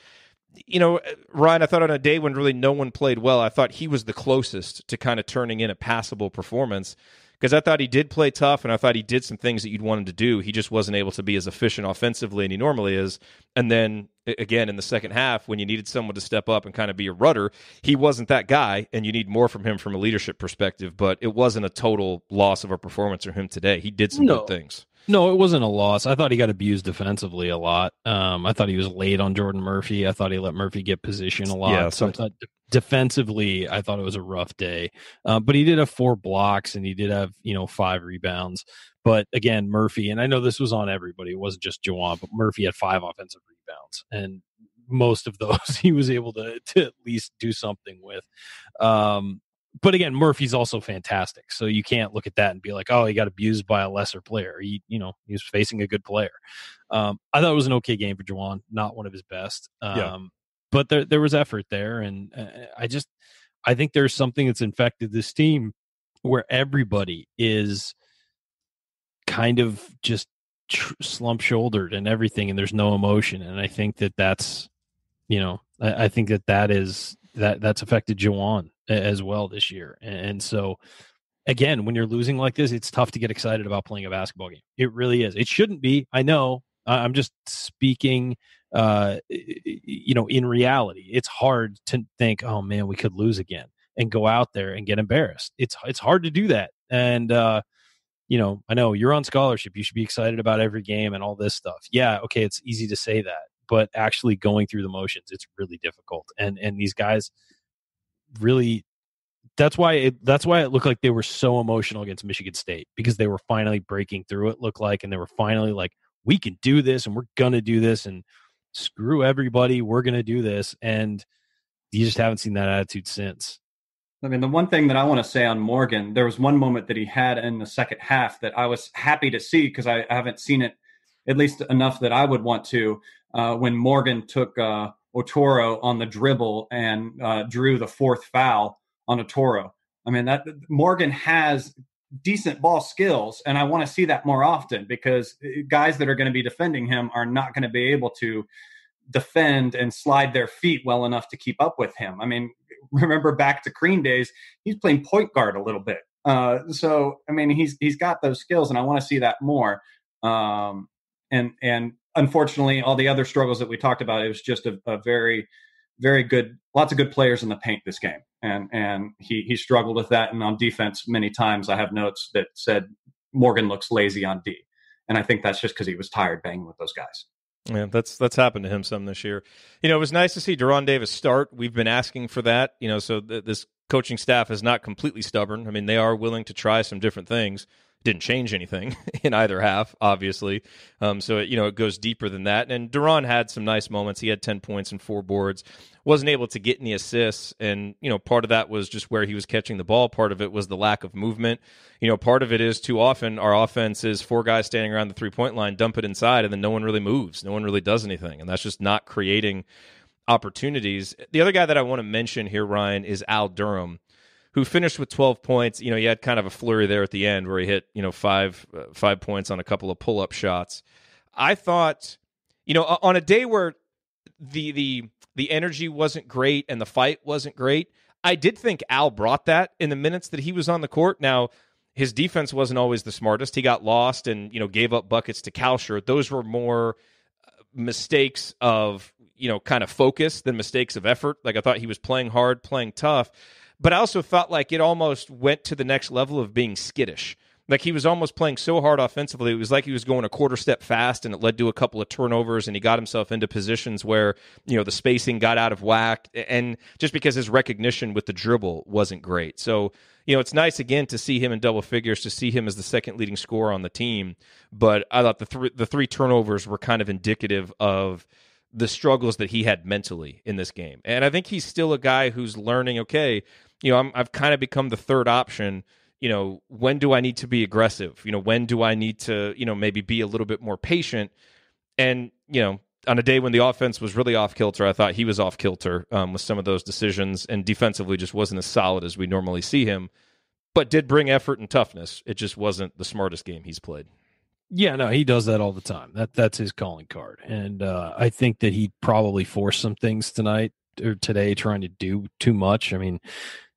Ryan, I thought on a day when really no one played well, I thought he was the closest to kind of turning in a passable performance. because I thought he did play tough, and I thought he did some things that you'd want him to do. He just wasn't able to be as efficient offensively, and he normally is. And then, again, in the second half, when you needed someone to step up and kind of be a rudder, he wasn't that guy, and you need more from him from a leadership perspective. But it wasn't a total loss of a performance for him today. He did some good things. No, it wasn't a loss. I thought he got abused defensively a lot. I thought he was late on Jordan Murphy. I thought he let Murphy get position a lot. Yeah, so I thought defensively, I thought it was a rough day. But he did have 4 blocks and he did have 5 rebounds. But again, Murphy, and I know this was on everybody. It wasn't just Juwan, but Murphy had 5 offensive rebounds, and most of those he was able to at least do something with. But again, Murphy's also fantastic. So you can't look at that and be like, oh, he got abused by a lesser player. He was facing a good player. I thought it was an okay game for Juwan, not one of his best. But there was effort there. And I think there's something that's infected this team where everybody is kind of just slump shouldered and everything, and there's no emotion. And I think that's that's affected Juwan as well this year. And so, again, when you're losing like this, it's tough to get excited about playing a basketball game. It really is. It shouldn't be. I know. I'm just speaking, in reality. It's hard to think, oh, man, we could lose again and go out there and get embarrassed. It's hard to do that. And, I know you're on scholarship. You should be excited about every game and all this stuff. Yeah, okay, it's easy to say that. But actually going through the motions, it's really difficult. And these guys really, that's why it looked like they were so emotional against Michigan State, because they were finally breaking through, it looked like, and they were finally like, we can do this and we're going to do this and screw everybody. We're going to do this. And you just haven't seen that attitude since. I mean, the one thing that I want to say on Morgan, there was one moment that he had in the second half that I was happy to see, because I haven't seen it at least enough that I would want to, when Morgan took Otoro on the dribble and drew the 4th foul on Otoro. I mean, that Morgan has decent ball skills, and I want to see that more often, because guys that are going to be defending him are not going to be able to defend and slide their feet well enough to keep up with him. I mean, remember back to Crean days, he's playing point guard a little bit. So, I mean, he's got those skills, and I want to see that more. And unfortunately, all the other struggles that we talked about, it was just a very, very good, lots of good players in the paint this game. And he struggled with that. And on defense, many times I have notes that said Morgan looks lazy on D. And I think that's just because he was tired banging with those guys. Yeah, that's happened to him some this year. It was nice to see Deron Davis start. We've been asking for that, so this coaching staff is not completely stubborn. I mean, they are willing to try some different things. Didn't change anything in either half, obviously. So it goes deeper than that. And Duran had some nice moments. He had 10 points and 4 boards. Wasn't able to get any assists, and part of that was just where he was catching the ball. Part of it was the lack of movement. Part of it is, too often our offense is 4 guys standing around the 3-point line, dump it inside, and then no one really moves. No one really does anything, and that's just not creating opportunities. The other guy that I want to mention here, Ryan, is Al Durham, who finished with 12 points. He had kind of a flurry there at the end where he hit, 5 points on a couple of pull-up shots. I thought, on a day where the energy wasn't great and the fight wasn't great, I did think Al brought that in the minutes that he was on the court. Now, his defense wasn't always the smartest. He got lost and, gave up buckets to Kalsher. Those were more mistakes of, kind of focus than mistakes of effort. Like, I thought he was playing hard, playing tough. But I also felt like it almost went to the next level of being skittish. Like, he was almost playing so hard offensively, it was like he was going a quarter step fast, and it led to a couple of turnovers, and he got himself into positions where, the spacing got out of whack, and just because his recognition with the dribble wasn't great. So, it's nice, again, to see him in double figures, to see him as the second leading scorer on the the but I thought the 3 turnovers were kind of indicative of the struggles that he had mentally in this game. And I think he's still a guy who's learning, okay, I've kind of become the third option. When do I need to be aggressive? When do I need to, maybe be a little bit more patient? And, on a day when the offense was really off kilter, I thought he was off kilter with some of those decisions, and defensively just wasn't as solid as we normally see him, but did bring effort and toughness. It just wasn't the smartest game he's played. Yeah, no, he does that all the time. That's his calling card. And I think that he probably forced some things tonight or today trying to do too much. I mean,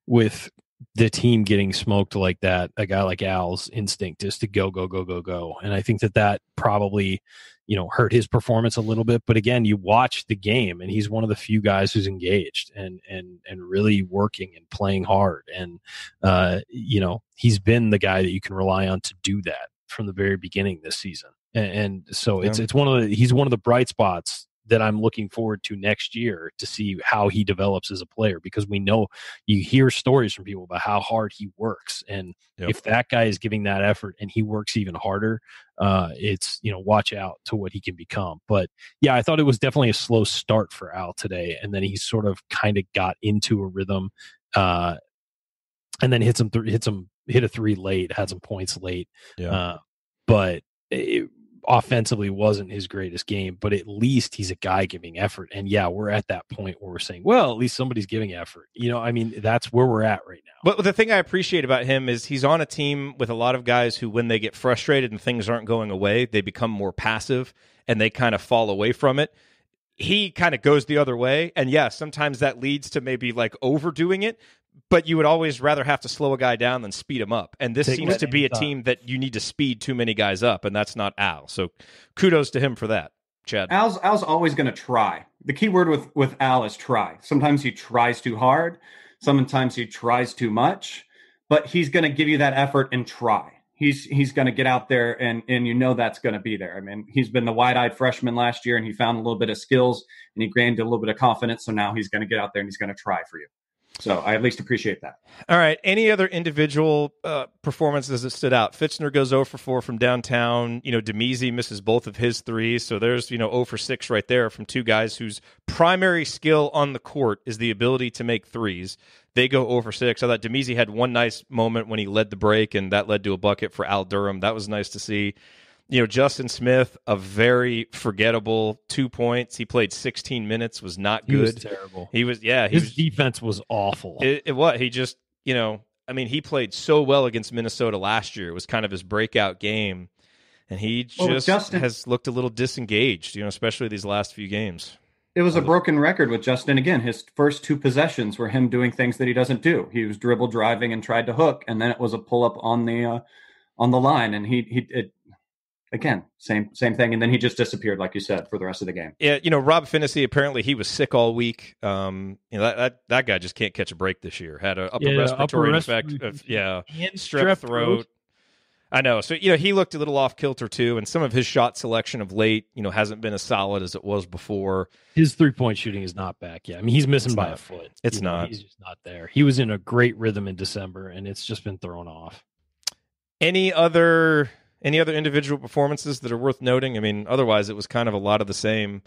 with the team getting smoked like that, a guy like Al's instinct is to go, go, go, go, go. And I think that probably, hurt his performance a little bit. But again, you watch the game and he's one of the few guys who's engaged and really working and playing hard. And, he's been the guy that you can rely on to do that from the very beginning this season. And so he's one of the bright spots that I'm looking forward to next year to see how he develops as a player, because we know you hear stories from people about how hard he works. And if that guy is giving that effort and he works even harder, it's, watch out to what he can become. But yeah, I thought it was definitely a slow start for Al today. And then he sort of kind of got into a rhythm, and then hit a three late, had some points late. But offensively wasn't his greatest game, but at least he's a guy giving effort. And yeah, we're at that point where we're saying, well, at least somebody's giving effort. That's where we're at right now. But the thing I appreciate about him is he's on a team with a lot of guys who, when they get frustrated and things aren't going away, they become more passive and they kind of fall away from it. He kind of goes the other way. And yeah, sometimes that leads to maybe like overdoing it, but you would always rather have to slow a guy down than speed him up. And this seems to be a team that you need to speed too many guys up, and that's not Al. So kudos to him for that, Chad. Al's always going to try. The key word with Al is try. Sometimes he tries too hard. Sometimes he tries too much. But he's going to give you that effort and try. He's going to get out there, and that's going to be there. I mean, he's been the wide-eyed freshman last year, and he found a little bit of skills, and he gained a little bit of confidence. So now he's going to get out there, and he's going to try for you. So I at least appreciate that. All right. Any other individual performances that stood out? Fitzner goes 0 for 4 from downtown. Demezi misses both of his threes. So there's, 0 for 6 right there from two guys whose primary skill on the court is the ability to make threes. They go 0 for 6. I thought Demezi had one nice moment when he led the break, and that led to a bucket for Al Durham. That was nice to see. Justin Smith, a very forgettable 2 points. He played 16 minutes, was not good. He was terrible. His defense was awful. He just, he played so well against Minnesota last year. It was kind of his breakout game. And he has looked a little disengaged, especially these last few games. It was a broken record with Justin. Again, his first two possessions were him doing things that he doesn't do. He was dribble driving and tried to hook, and then it was a pull up on the line, and again, same thing, and then he just disappeared, like you said, for the rest of the game. Yeah, Rob Finney, apparently he was sick all week. That guy just can't catch a break this year. Had an upper respiratory infection, strep throat. I know. So, he looked a little off kilter too, and some of his shot selection of late, hasn't been as solid as it was before. His 3-point shooting is not back yet. I mean, he's missing by a foot. It's not. He's just not there. He was in a great rhythm in December, and it's just been thrown off. Any other individual performances that are worth noting? I mean, otherwise it was kind of a lot of the same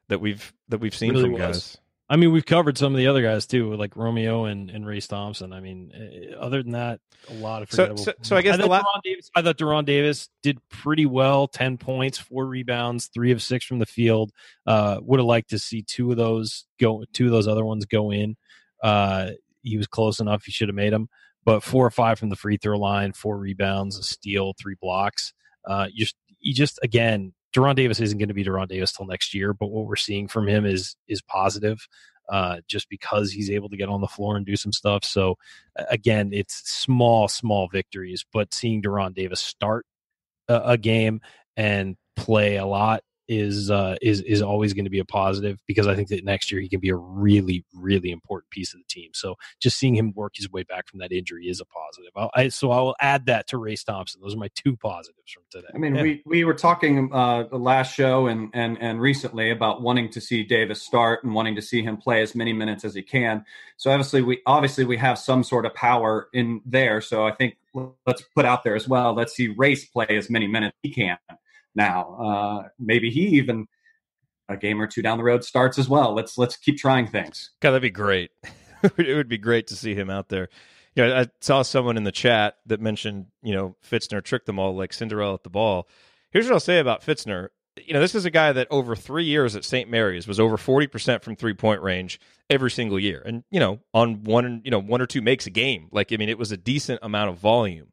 that we've seen from guys. I mean, we've covered some of the other guys too, like Romeo and Race Thompson. I mean, other than that, a lot of forgettable. So I guess I thought Durham Davis did pretty well. 10 points, 4 rebounds, 3 of 6 from the field. Would have liked to see two of those other ones go in. He was close enough; he should have made them. But 4 or 5 from the free throw line, 4 rebounds, a steal, 3 blocks. Again, Durham Davis isn't going to be Durham Davis till next year, but what we're seeing from him is positive, just because he's able to get on the floor and do some stuff. So again, it's small victories, but seeing Durham Davis start a game and play a lot is always going to be a positive, because I think that next year he can be a really, really important piece of the team. So just seeing him work his way back from that injury is a positive. So I will add that to Race Thompson. Those are my 2 positives from today. I mean, we were talking the last show and recently about wanting to see Davis start and wanting to see him play as many minutes as he can. So obviously we have some sort of power in there. So I think let's put out there as well. Let's see Race play as many minutes as he can. Now, maybe he even a game or two down the road starts as well. Let's keep trying things. God, that'd be great. It would be great to see him out there. I saw someone in the chat that mentioned, Fitzner tricked them all like Cinderella at the ball. Here's what I'll say about Fitzner. This is a guy that over 3 years at St. Mary's was over 40% from 3-point range every single year. And, on one or two makes a game. It was a decent amount of volume.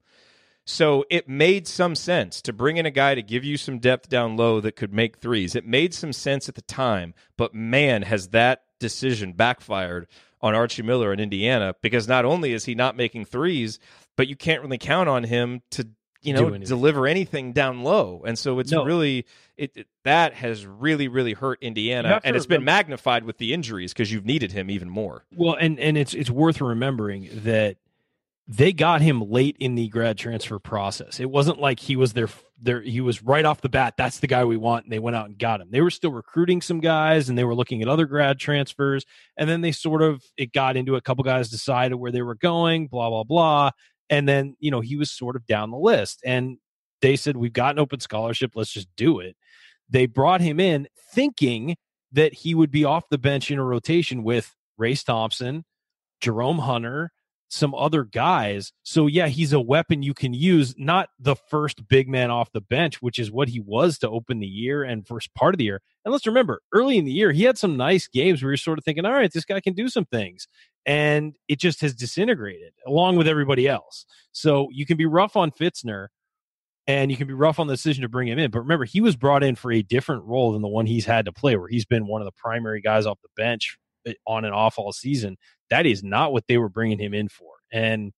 So it made some sense to bring in a guy to give you some depth down low that could make threes. It made some sense at the time, but man, has that decision backfired on Archie Miller in Indiana, because not only is he not making threes, but you can't really count on him to deliver anything down low. And so it's really that has really hurt Indiana, and it's been magnified with the injuries because you've needed him even more. Well, and it's worth remembering that they got him late in the grad transfer process. It wasn't like he was he was right off the bat, that's the guy we want, and they went out and got him. They were still recruiting some guys, and they were looking at other grad transfers, and then it got into a couple guys decided where they were going, blah, blah, blah. And then, he was sort of down the list. And they said, we've got an open scholarship, let's just do it. They brought him in thinking that he would be off the bench in a rotation with Race Thompson, Jerome Hunter, some other guys. So yeah, he's a weapon you can use, not the first big man off the bench, which is what he was to open the year and first part of the year. And let's remember, early in the year, he had some nice games where you're sort of thinking, all right, this guy can do some things. And it just has disintegrated along with everybody else. So you can be rough on Fitzner and you can be rough on the decision to bring him in. But remember, he was brought in for a different role than the one he's had to play, where he's been one of the primary guys off the bench on and off all season. That is not what they were bringing him in for. And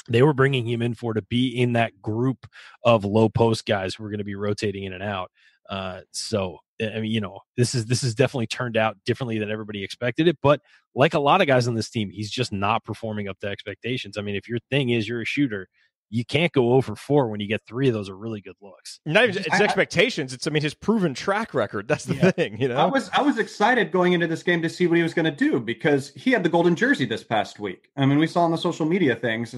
they were bringing him in for to be in that group of low post guys who are going to be rotating in and out. So, I mean, this has definitely turned out differently than everybody expected it. But like a lot of guys on this team, he's just not performing up to expectations. I mean, if your thing is you're a shooter, you can't go 0 for 4 when you get 3 of those are really good looks. Not even it's expectations. It's, his proven track record. That's the thing, I was excited going into this game to see what he was going to do, because he had the golden jersey this past week. I mean, we saw on the social media things.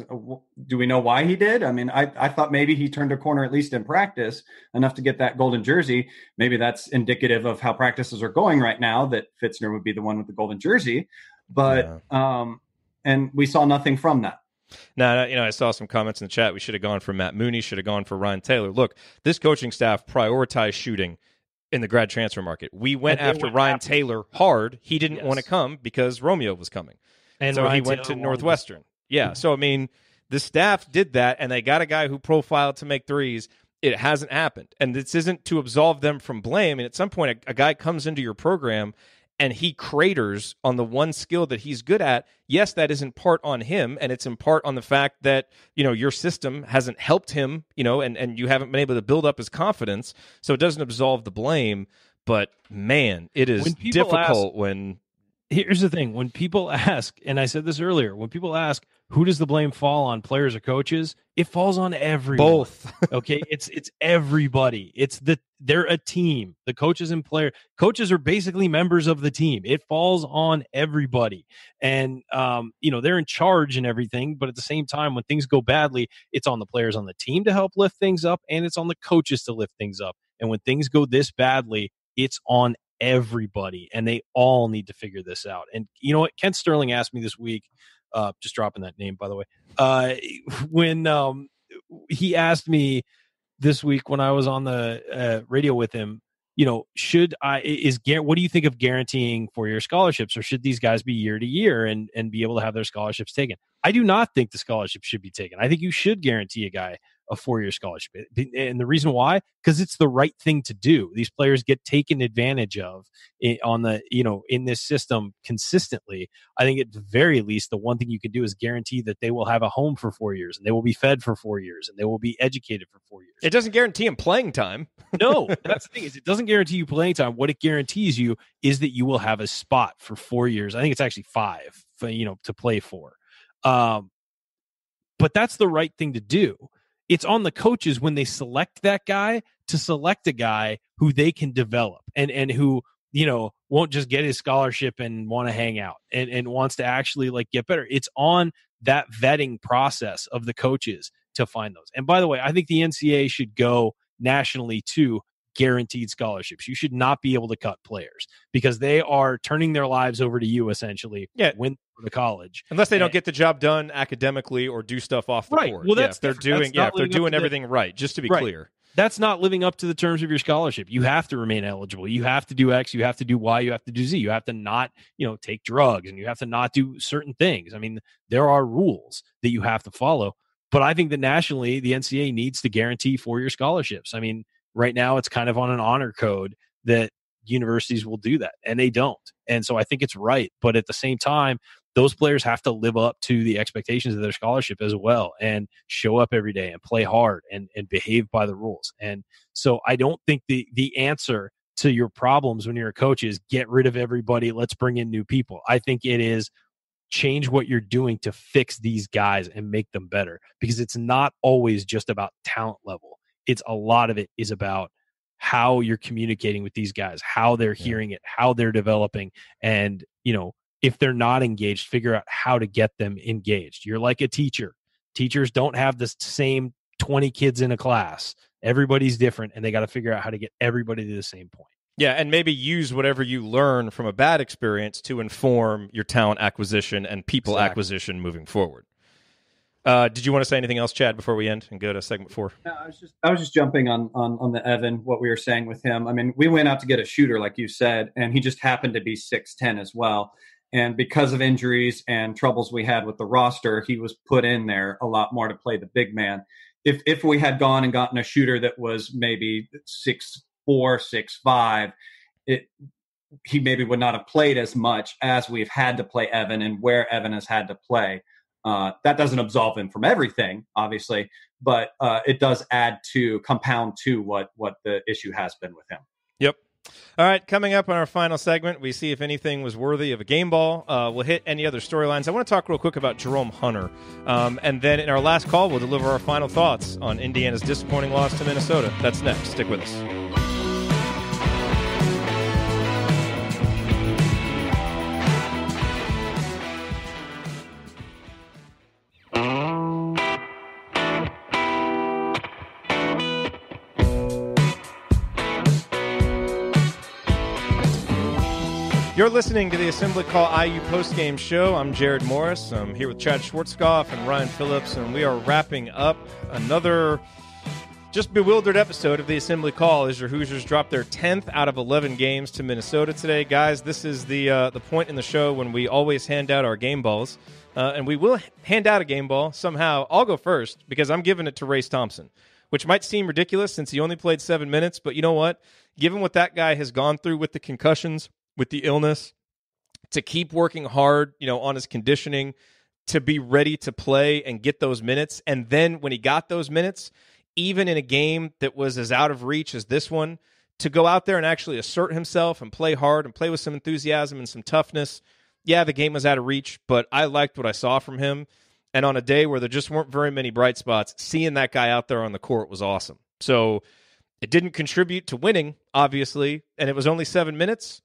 Do we know why he did? I mean, I thought maybe he turned a corner, at least in practice, enough to get that golden jersey. Maybe that's indicative of how practices are going right now, that Fitzner would be the one with the golden jersey. But, and we saw nothing from that. Now, I saw some comments in the chat. We should have gone for Matt Mooney, should have gone for Ryan Taylor. Look, this coaching staff prioritized shooting in the grad transfer market. We went after Ryan Taylor hard. He didn't want to come because Romeo was coming. And so he went to Northwestern. Yeah. So, I mean, the staff did that, and they got a guy who profiled to make threes. It hasn't happened. And this isn't to absolve them from blame. And at some point, a guy comes into your program and he craters on the one skill that he's good at. Yes, that is in part on him, and it's in part on the fact that, your system hasn't helped him, and you haven't been able to build up his confidence, so it doesn't absolve the blame. But, man, it is difficult when... Here's the thing. When people ask, and I said this earlier, when people ask, who does the blame fall on, players or coaches? It falls on everyone. Both. Okay, it's everybody. They're a team. The coaches and coaches are basically members of the team. It falls on everybody, and they're in charge and everything. But at the same time, when things go badly, it's on the players on the team to help lift things up, and it's on the coaches to lift things up. And when things go this badly, it's on everybody, and they all need to figure this out. And you know what? Kent Sterling asked me this week. Just dropping that name, by the way. When he asked me this week when I was on the radio with him, what do you think of guaranteeing 4-year scholarships, or should these guys be year to year and be able to have their scholarships taken? I do not think the scholarship should be taken. I think you should guarantee a guy a 4-year scholarship. And the reason why, because it's the right thing to do. These players get taken advantage of in this system consistently. I think at the very least, the one thing you can do is guarantee that they will have a home for 4 years, and they will be fed for 4 years, and they will be educated for 4 years. It doesn't guarantee him playing time. No, that's the thing, is it doesn't guarantee you playing time. What it guarantees you is that you will have a spot for 4 years. I think it's actually 5 to play for. But that's the right thing to do. It's on the coaches when they select that guy to select a guy who they can develop and who, won't just get his scholarship and want to hang out and wants to actually get better. It's on that vetting process of the coaches to find those. And by the way, I think the NCAA should go nationally to guaranteed scholarships. You should not be able to cut players because they are turning their lives over to you essentially. Yeah. When the college, unless they don't get the job done academically or do stuff off the court. Well, that's if they're doing everything right. Just to be clear, that's not living up to the terms of your scholarship. You have to remain eligible. You have to do X. You have to do Y. You have to do Z. You have to not, take drugs, and you have to not do certain things. I mean, there are rules that you have to follow. But I think that nationally, the NCAA needs to guarantee 4-year scholarships. I mean, right now it's kind of on an honor code that universities will do that, and they don't. And so I think it's right. But at the same time, those players have to live up to the expectations of their scholarship as well and show up every day and play hard and behave by the rules. And so I don't think the answer to your problems when you're a coach is get rid of everybody, let's bring in new people. I think it is change what you're doing to fix these guys and make them better, because it's not always just about talent level. It's a lot of it is about how you're communicating with these guys, how they're hearing it, how they're developing. And, if they're not engaged, figure out how to get them engaged. You're like a teacher. Teachers don't have the same 20 kids in a class. Everybody's different, and they got to figure out how to get everybody to the same point. Yeah, and maybe use whatever you learn from a bad experience to inform your talent acquisition and people acquisition moving forward. Did you want to say anything else, Chad, before we end and go to segment 4? No, I was just jumping on the Evan, what we were saying with him. I mean, we went out to get a shooter, like you said, and he just happened to be 6'10" as well. And because of injuries and troubles we had with the roster, he was put in there a lot more to play the big man. If we had gone and gotten a shooter that was maybe 6'4", 6'5", he maybe would not have played as much as we've had to play Evan and where Evan has had to play. That doesn't absolve him from everything, obviously, but it does compound to what the issue has been with him. Yep. All right, coming up on our final segment, we see if anything was worthy of a game ball. We'll hit any other storylines. I want to talk real quick about Jerome Hunter. And then in our last call, we'll deliver our final thoughts on Indiana's disappointing loss to Minnesota. That's next. Stick with us. You're listening to the Assembly Call IU Postgame Show. I'm Jerod Morris. I'm here with Chad Schwartzkopf and Ryan Phillips, and we are wrapping up another just bewildered episode of the Assembly Call as your Hoosiers drop their 10th out of 11 games to Minnesota today. Guys, this is the point in the show when we always hand out our game balls, and we will hand out a game ball somehow. I'll go first because I'm giving it to Race Thompson, which might seem ridiculous since he only played 7 minutes, but you know what? Given what that guy has gone through with the concussions, with the illness, to keep working hard, on his conditioning, to be ready to play and get those minutes. And then when he got those minutes, even in a game that was as out of reach as this one, to go out there and actually assert himself and play hard and play with some enthusiasm and some toughness. Yeah, the game was out of reach, but I liked what I saw from him. And on a day where there just weren't very many bright spots, seeing that guy out there on the court was awesome. So it didn't contribute to winning, obviously, and it was only 7 minutes.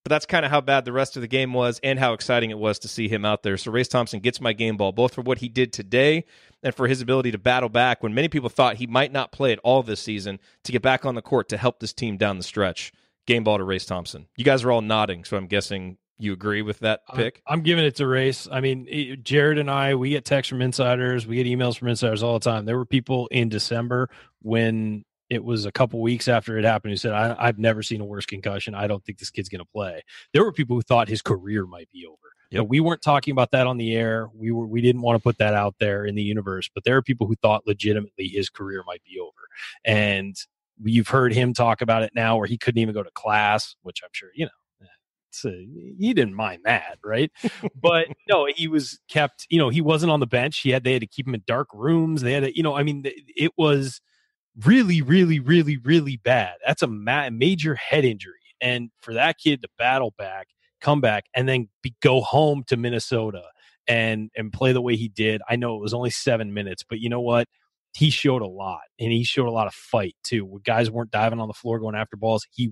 But that's kind of how bad the rest of the game was and how exciting it was to see him out there. So Race Thompson gets my game ball, both for what he did today and for his ability to battle back when many people thought he might not play at all this season, to get back on the court to help this team down the stretch. Game ball to Race Thompson. You guys are all nodding, so I'm guessing you agree with that pick? I'm giving it to Race. I mean, Jerod and I, we get texts from insiders. We get emails from insiders all the time. There were people in December when it was a couple weeks after it happened who said, I've never seen a worse concussion. I don't think this kid's going to play. There were people who thought his career might be over. Yep. We weren't talking about that on the air. We didn't want to put that out there in the universe, but there are people who thought legitimately his career might be over. And you've heard him talk about it now where he couldn't even go to class, which I'm sure, he didn't mind that, right? But no, he was kept, he wasn't on the bench. They had to keep him in dark rooms. They had to, it was really, really, really, really bad. That's a major head injury. And for that kid to battle back, come back, and then go home to Minnesota and play the way he did. I know it was only 7 minutes, but you know what? He showed a lot, and he showed a lot of fight too. Where guys weren't diving on the floor going after balls, he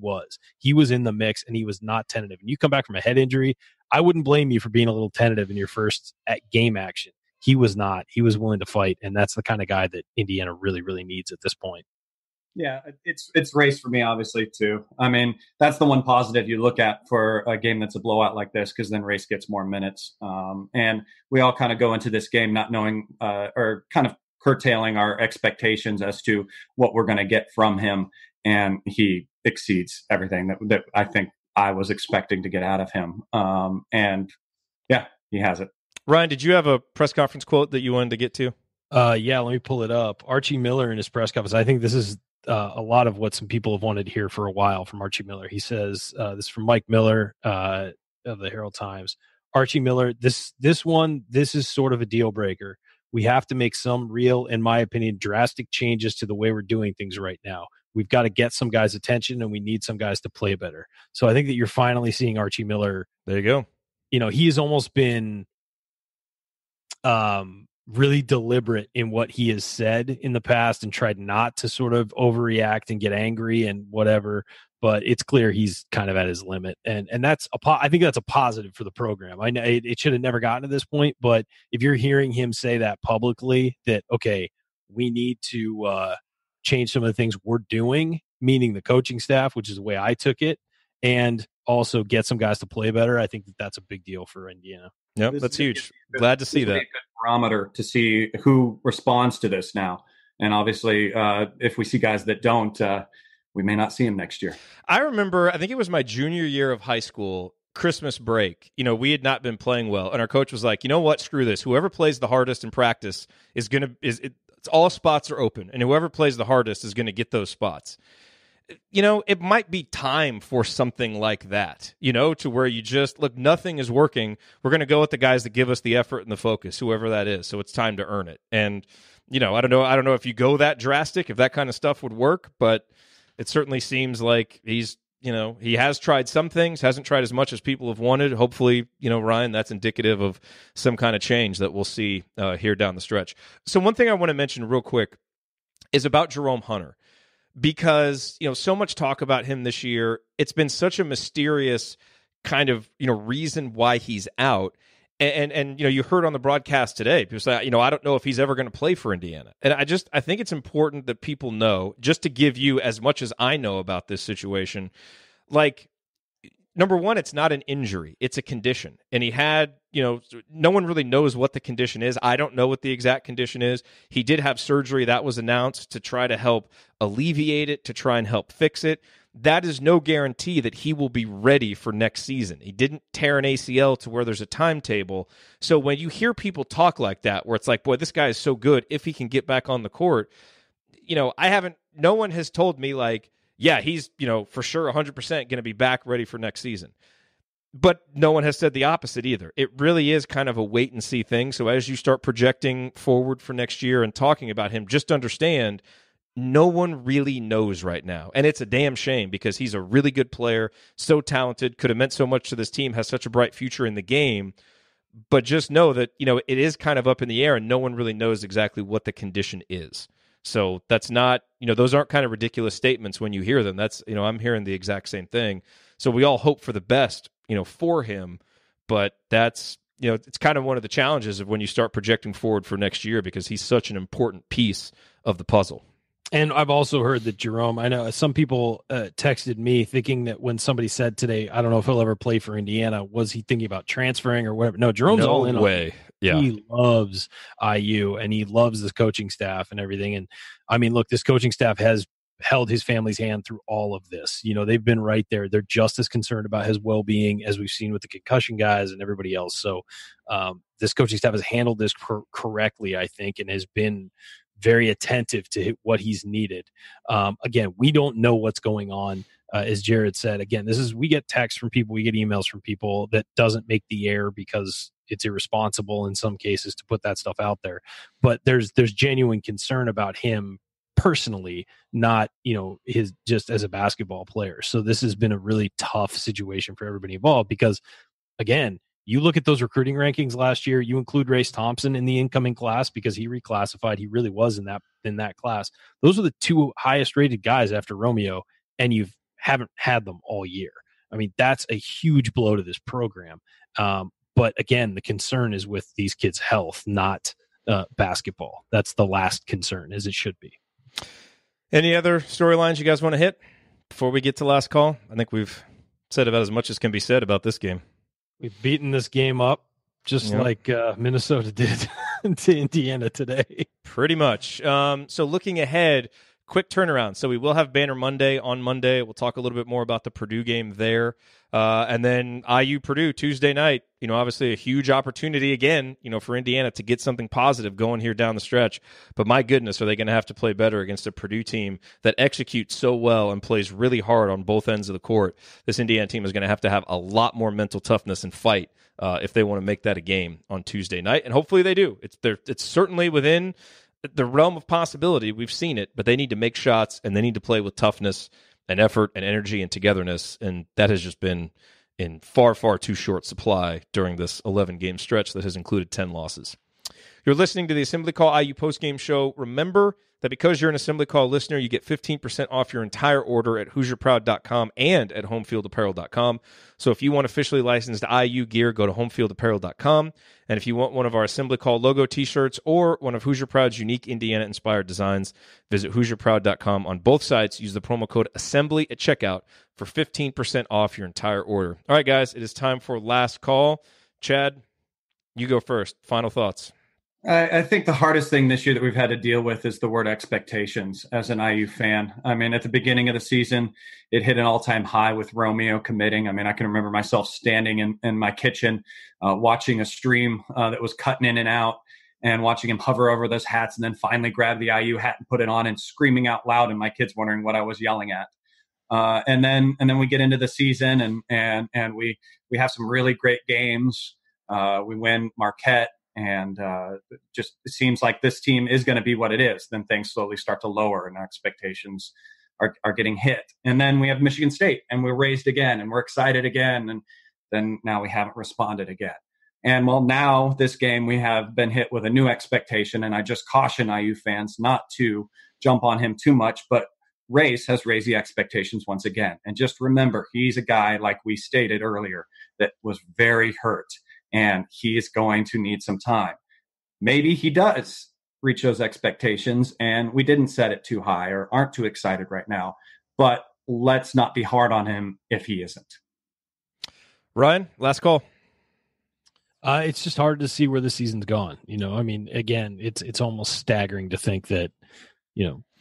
was in the mix, and he was not tentative. And you come back from a head injury, I wouldn't blame you for being a little tentative in your first game action. He was not. He was willing to fight, and that's the kind of guy that Indiana really, really needs at this point. Yeah, it's Race for me, obviously, too. I mean, that's the one positive you look at for a game that's a blowout like this, because then Race gets more minutes. And we all kind of go into this game not knowing or kind of curtailing our expectations as to what we're going to get from him. And he exceeds everything that I think I was expecting to get out of him. And yeah, he has it. Ryan, did you have a press conference quote that you wanted to get to? Yeah, let me pull it up. Archie Miller in his press conference. I think this is a lot of what some people have wanted to hear for a while from Archie Miller. He says, this is from Mike Miller of the Herald Times. Archie Miller, this is sort of a deal breaker. We have to make some real, in my opinion, drastic changes to the way we're doing things right now. We've got to get some guys' attention, and we need some guys to play better. So I think that you're finally seeing Archie Miller. There you go. He has almost been really deliberate in what he has said in the past and tried not to sort of overreact and get angry and whatever. But it's clear he's kind of at his limit, and that's I think that's a positive for the program. I know it should have never gotten to this point, but if you're hearing him say that publicly, that okay, we need to change some of the things we're doing, meaning the coaching staff, which is the way I took it, and also get some guys to play better. I think that that's a big deal for Indiana. Yep, that's huge. Glad to see that. A good barometer to see who responds to this now, and obviously, if we see guys that don't. We may not see him next year. I remember, I think it was my junior year of high school, Christmas break. We had not been playing well, and our coach was like, "You know what? Screw this. Whoever plays the hardest in practice all spots are open, and whoever plays the hardest is going to get those spots." It might be time for something like that. To where you just look, nothing is working. We're going to go with the guys that give us the effort and the focus, whoever that is. So it's time to earn it. And I don't know if you go that drastic, if that kind of stuff would work, but it certainly seems like he has tried some things, hasn't tried as much as people have wanted. Hopefully, Ryan, that's indicative of some kind of change that we'll see here down the stretch. So one thing I want to mention real quick is about Jerome Hunter, because, so much talk about him this year. It's been such a mysterious kind of, reason why he's out. And you heard on the broadcast today, people say, I don't know if he's ever going to play for Indiana. And I think it's important that people know, just to give you as much as I know about this situation, like, number one, it's not an injury, it's a condition. And he had, no one really knows what the condition is. I don't know what the exact condition is. He did have surgery that was announced to try to help alleviate it, to try and help fix it. That is no guarantee that he will be ready for next season. He didn't tear an ACL to where there's a timetable. So when you hear people talk like that, where it's like, boy, this guy is so good if he can get back on the court, no one has told me like, yeah, he's, for sure 100% going to be back ready for next season. But no one has said the opposite either. It really is kind of a wait and see thing. So as you start projecting forward for next year and talking about him, just understand no one really knows right now. And it's a damn shame because he's a really good player, so talented, could have meant so much to this team, has such a bright future in the game. But just know that, it is kind of up in the air and no one really knows exactly what the condition is. So that's not, those aren't kind of ridiculous statements when you hear them. That's, I'm hearing the exact same thing. So we all hope for the best, for him. But that's, it's kind of one of the challenges of when you start projecting forward for next year because he's such an important piece of the puzzle. And I've also heard that Jerome, I know some people texted me thinking that when somebody said today, I don't know if he'll ever play for Indiana, was he thinking about transferring or whatever? No, Jerome's all in. No way. Yeah. He loves IU and he loves this coaching staff and everything. And I mean, look, this coaching staff has held his family's hand through all of this. They've been right there. They're just as concerned about his well-being as we've seen with the concussion guys and everybody else. So this coaching staff has handled this correctly, I think, and has been very attentive to what he's needed. Again, we don't know what's going on. As Jerod said, again, we get texts from people, we get emails from people that doesn't make the air because it's irresponsible in some cases to put that stuff out there. But there's genuine concern about him personally, not, his just as a basketball player. So this has been a really tough situation for everybody involved because, again, you look at those recruiting rankings last year, you include Race Thompson in the incoming class because he reclassified. He really was in that class. Those are the two highest rated guys after Romeo, and you haven't had them all year. I mean, that's a huge blow to this program. But again, the concern is with these kids' health, not basketball. That's the last concern, as it should be. Any other storylines you guys want to hit before we get to last call? I think we've said about as much as can be said about this game. We've beaten this game up just like Minnesota did to Indiana today. Pretty much. So looking ahead, quick turnaround. So we will have Banner Monday on Monday. We'll talk a little bit more about the Purdue game there. And then IU Purdue Tuesday night, obviously a huge opportunity again, for Indiana to get something positive going here down the stretch. But my goodness, are they going to have to play better against a Purdue team that executes so well and plays really hard on both ends of the court? This Indiana team is going to have a lot more mental toughness and fight if they want to make that a game on Tuesday night. And hopefully they do. It's certainly within the realm of possibility. We've seen it, but they need to make shots and they need to play with toughness and effort and energy and togetherness. And that has just been in far, far too short supply during this 11-game stretch that has included 10 losses. You're listening to the Assembly Call IU postgame show. Remember that because you're an Assembly Call listener, you get 15% off your entire order at HoosierProud.com and at HomefieldApparel.com. So if you want officially licensed IU gear, go to HomefieldApparel.com. And if you want one of our Assembly Call logo t-shirts or one of Hoosier Proud's unique Indiana-inspired designs, visit HoosierProud.com. On both sites, use the promo code ASSEMBLY at checkout for 15% off your entire order. All right, guys, it is time for last call. Chad, you go first. Final thoughts. I think the hardest thing this year that we've had to deal with is the word expectations as an IU fan. I mean, at the beginning of the season, it hit an all-time high with Romeo committing. I mean, I can remember myself standing in my kitchen watching a stream that was cutting in and out and watching him hover over those hats and then finally grab the IU hat and put it on and screaming out loud and my kids wondering what I was yelling at. And then we get into the season and we have some really great games. We win Marquette. And just it seems like this team is going to be what it is. Then things slowly start to lower and our expectations are getting hit. And then we have Michigan State and we're raised again and we're excited again. And then now we haven't responded again. And well, now this game we have been hit with a new expectation. And I just caution IU fans not to jump on him too much. But Race has raised the expectations once again. And just remember, he's a guy, like we stated earlier, that was very hurt. And he is going to need some time. Maybe he does reach those expectations, and we didn't set it too high or aren't too excited right now. But let's not be hard on him if he isn't. Ryan, last call. It's just hard to see where the season's gone. I mean, again, it's almost staggering to think that,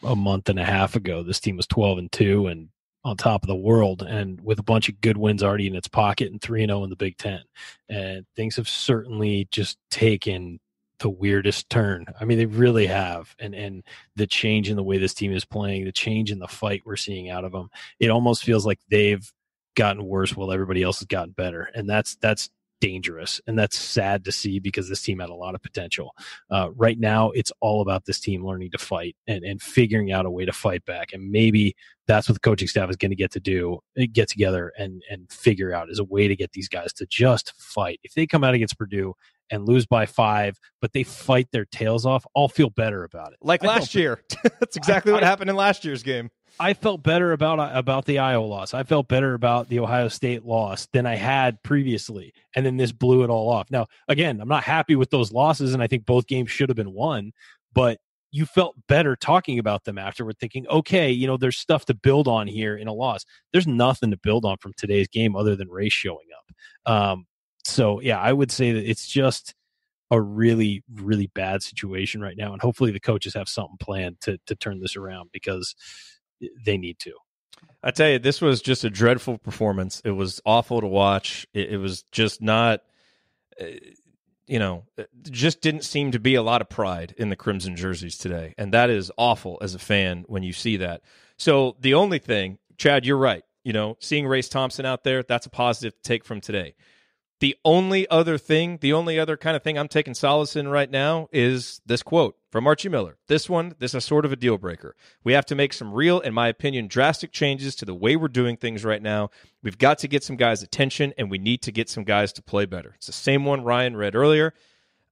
a month and a half ago, this team was 12-2 and on top of the world and with a bunch of good wins already in its pocket and 3-0 in the Big Ten. And things have certainly just taken the weirdest turn. I mean, they really have. And the change in the way this team is playing, the change in the fight we're seeing out of them, it almost feels like they've gotten worse while everybody else has gotten better. And that's dangerous. And that's sad to see because this team had a lot of potential. Right now, it's all about this team learning to fight and figuring out a way to fight back. And maybe that's what the coaching staff is going to get together and figure out is a way to get these guys to just fight. If they come out against Purdue and lose by 5, but they fight their tails off, I'll feel better about it. Like last year. That's exactly what happened in last year's game. I felt better about the Iowa loss. I felt better about the Ohio State loss than I had previously. And then this blew it all off. Now, again, I'm not happy with those losses, and I think both games should have been won, but you felt better talking about them afterward, thinking, okay, there's stuff to build on here in a loss. There's nothing to build on from today's game other than Race showing up. So, yeah, I would say that it's just a really, really bad situation right now. And hopefully the coaches have something planned to turn this around because they need to. I tell you, this was just a dreadful performance. It was awful to watch. It was just not, just didn't seem to be a lot of pride in the Crimson jerseys today. And that is awful as a fan when you see that. So the only thing, Chad, you're right. Seeing Race Thompson out there, that's a positive to take from today. The only other kind of thing I'm taking solace in right now is this quote from Archie Miller. This is sort of a deal breaker. We have to make some real, in my opinion, drastic changes to the way we're doing things right now. We've got to get some guys' attention, and we need to get some guys to play better. It's the same one Ryan read earlier.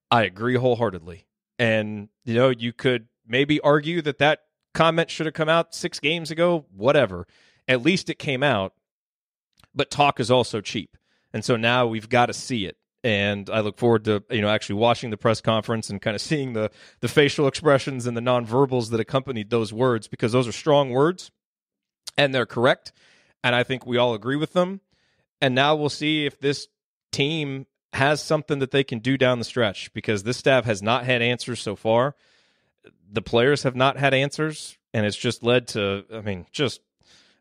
I agree wholeheartedly. And, you could maybe argue that comment should have come out 6 games ago, whatever. At least it came out. But talk is also cheap. And so now we've got to see it. And I look forward to, actually watching the press conference and kind of seeing the facial expressions and the nonverbals that accompanied those words, because those are strong words and they're correct. And I think we all agree with them. And now we'll see if this team has something that they can do down the stretch, because this staff has not had answers so far. The players have not had answers. And it's just led to,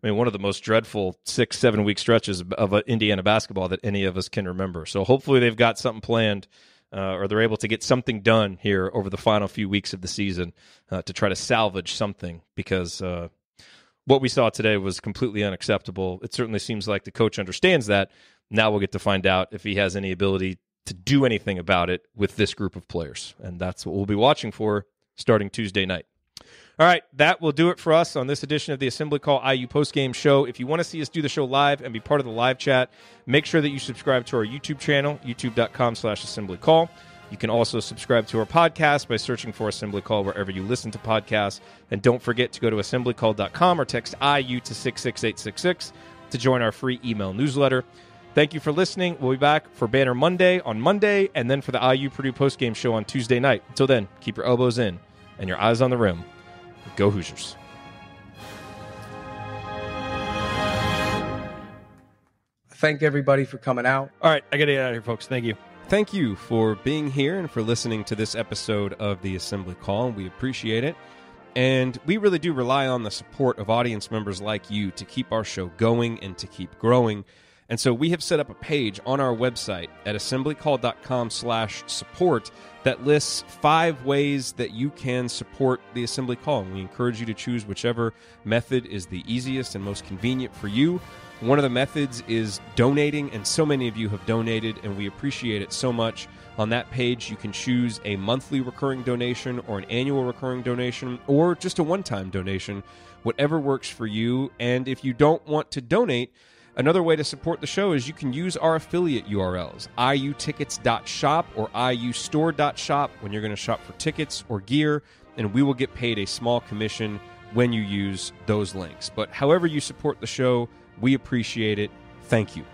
one of the most dreadful 6-7 week stretches of Indiana basketball that any of us can remember. So hopefully they've got something planned, or they're able to get something done here over the final few weeks of the season to try to salvage something, because what we saw today was completely unacceptable. It certainly seems like the coach understands that. Now we'll get to find out if he has any ability to do anything about it with this group of players. And that's what we'll be watching for starting Tuesday night. All right, that will do it for us on this edition of the Assembly Call IU Postgame Show. If you want to see us do the show live and be part of the live chat, make sure that you subscribe to our YouTube channel, youtube.com/assemblycall. You can also subscribe to our podcast by searching for Assembly Call wherever you listen to podcasts. And don't forget to go to assemblycall.com or text IU to 66866 to join our free email newsletter. Thank you for listening. We'll be back for Banner Monday on Monday, and then for the IU Purdue Postgame Show on Tuesday night. Until then, keep your elbows in and your eyes on the rim. Go Hoosiers. Thank everybody for coming out. All right, I got to get out of here, folks. Thank you. Thank you for being here and for listening to this episode of the Assembly Call. We appreciate it. And we really do rely on the support of audience members like you to keep our show going and to keep growing. And so we have set up a page on our website at assemblycall.com/support that lists 5 ways that you can support the Assembly Call. And we encourage you to choose whichever method is the easiest and most convenient for you. One of the methods is donating, and so many of you have donated, and we appreciate it so much. On that page, you can choose a monthly recurring donation or an annual recurring donation or just a one-time donation, whatever works for you. And if you don't want to donate, another way to support the show is you can use our affiliate URLs, iutickets.shop or iustore.shop, when you're going to shop for tickets or gear, and we will get paid a small commission when you use those links. But however you support the show, we appreciate it. Thank you.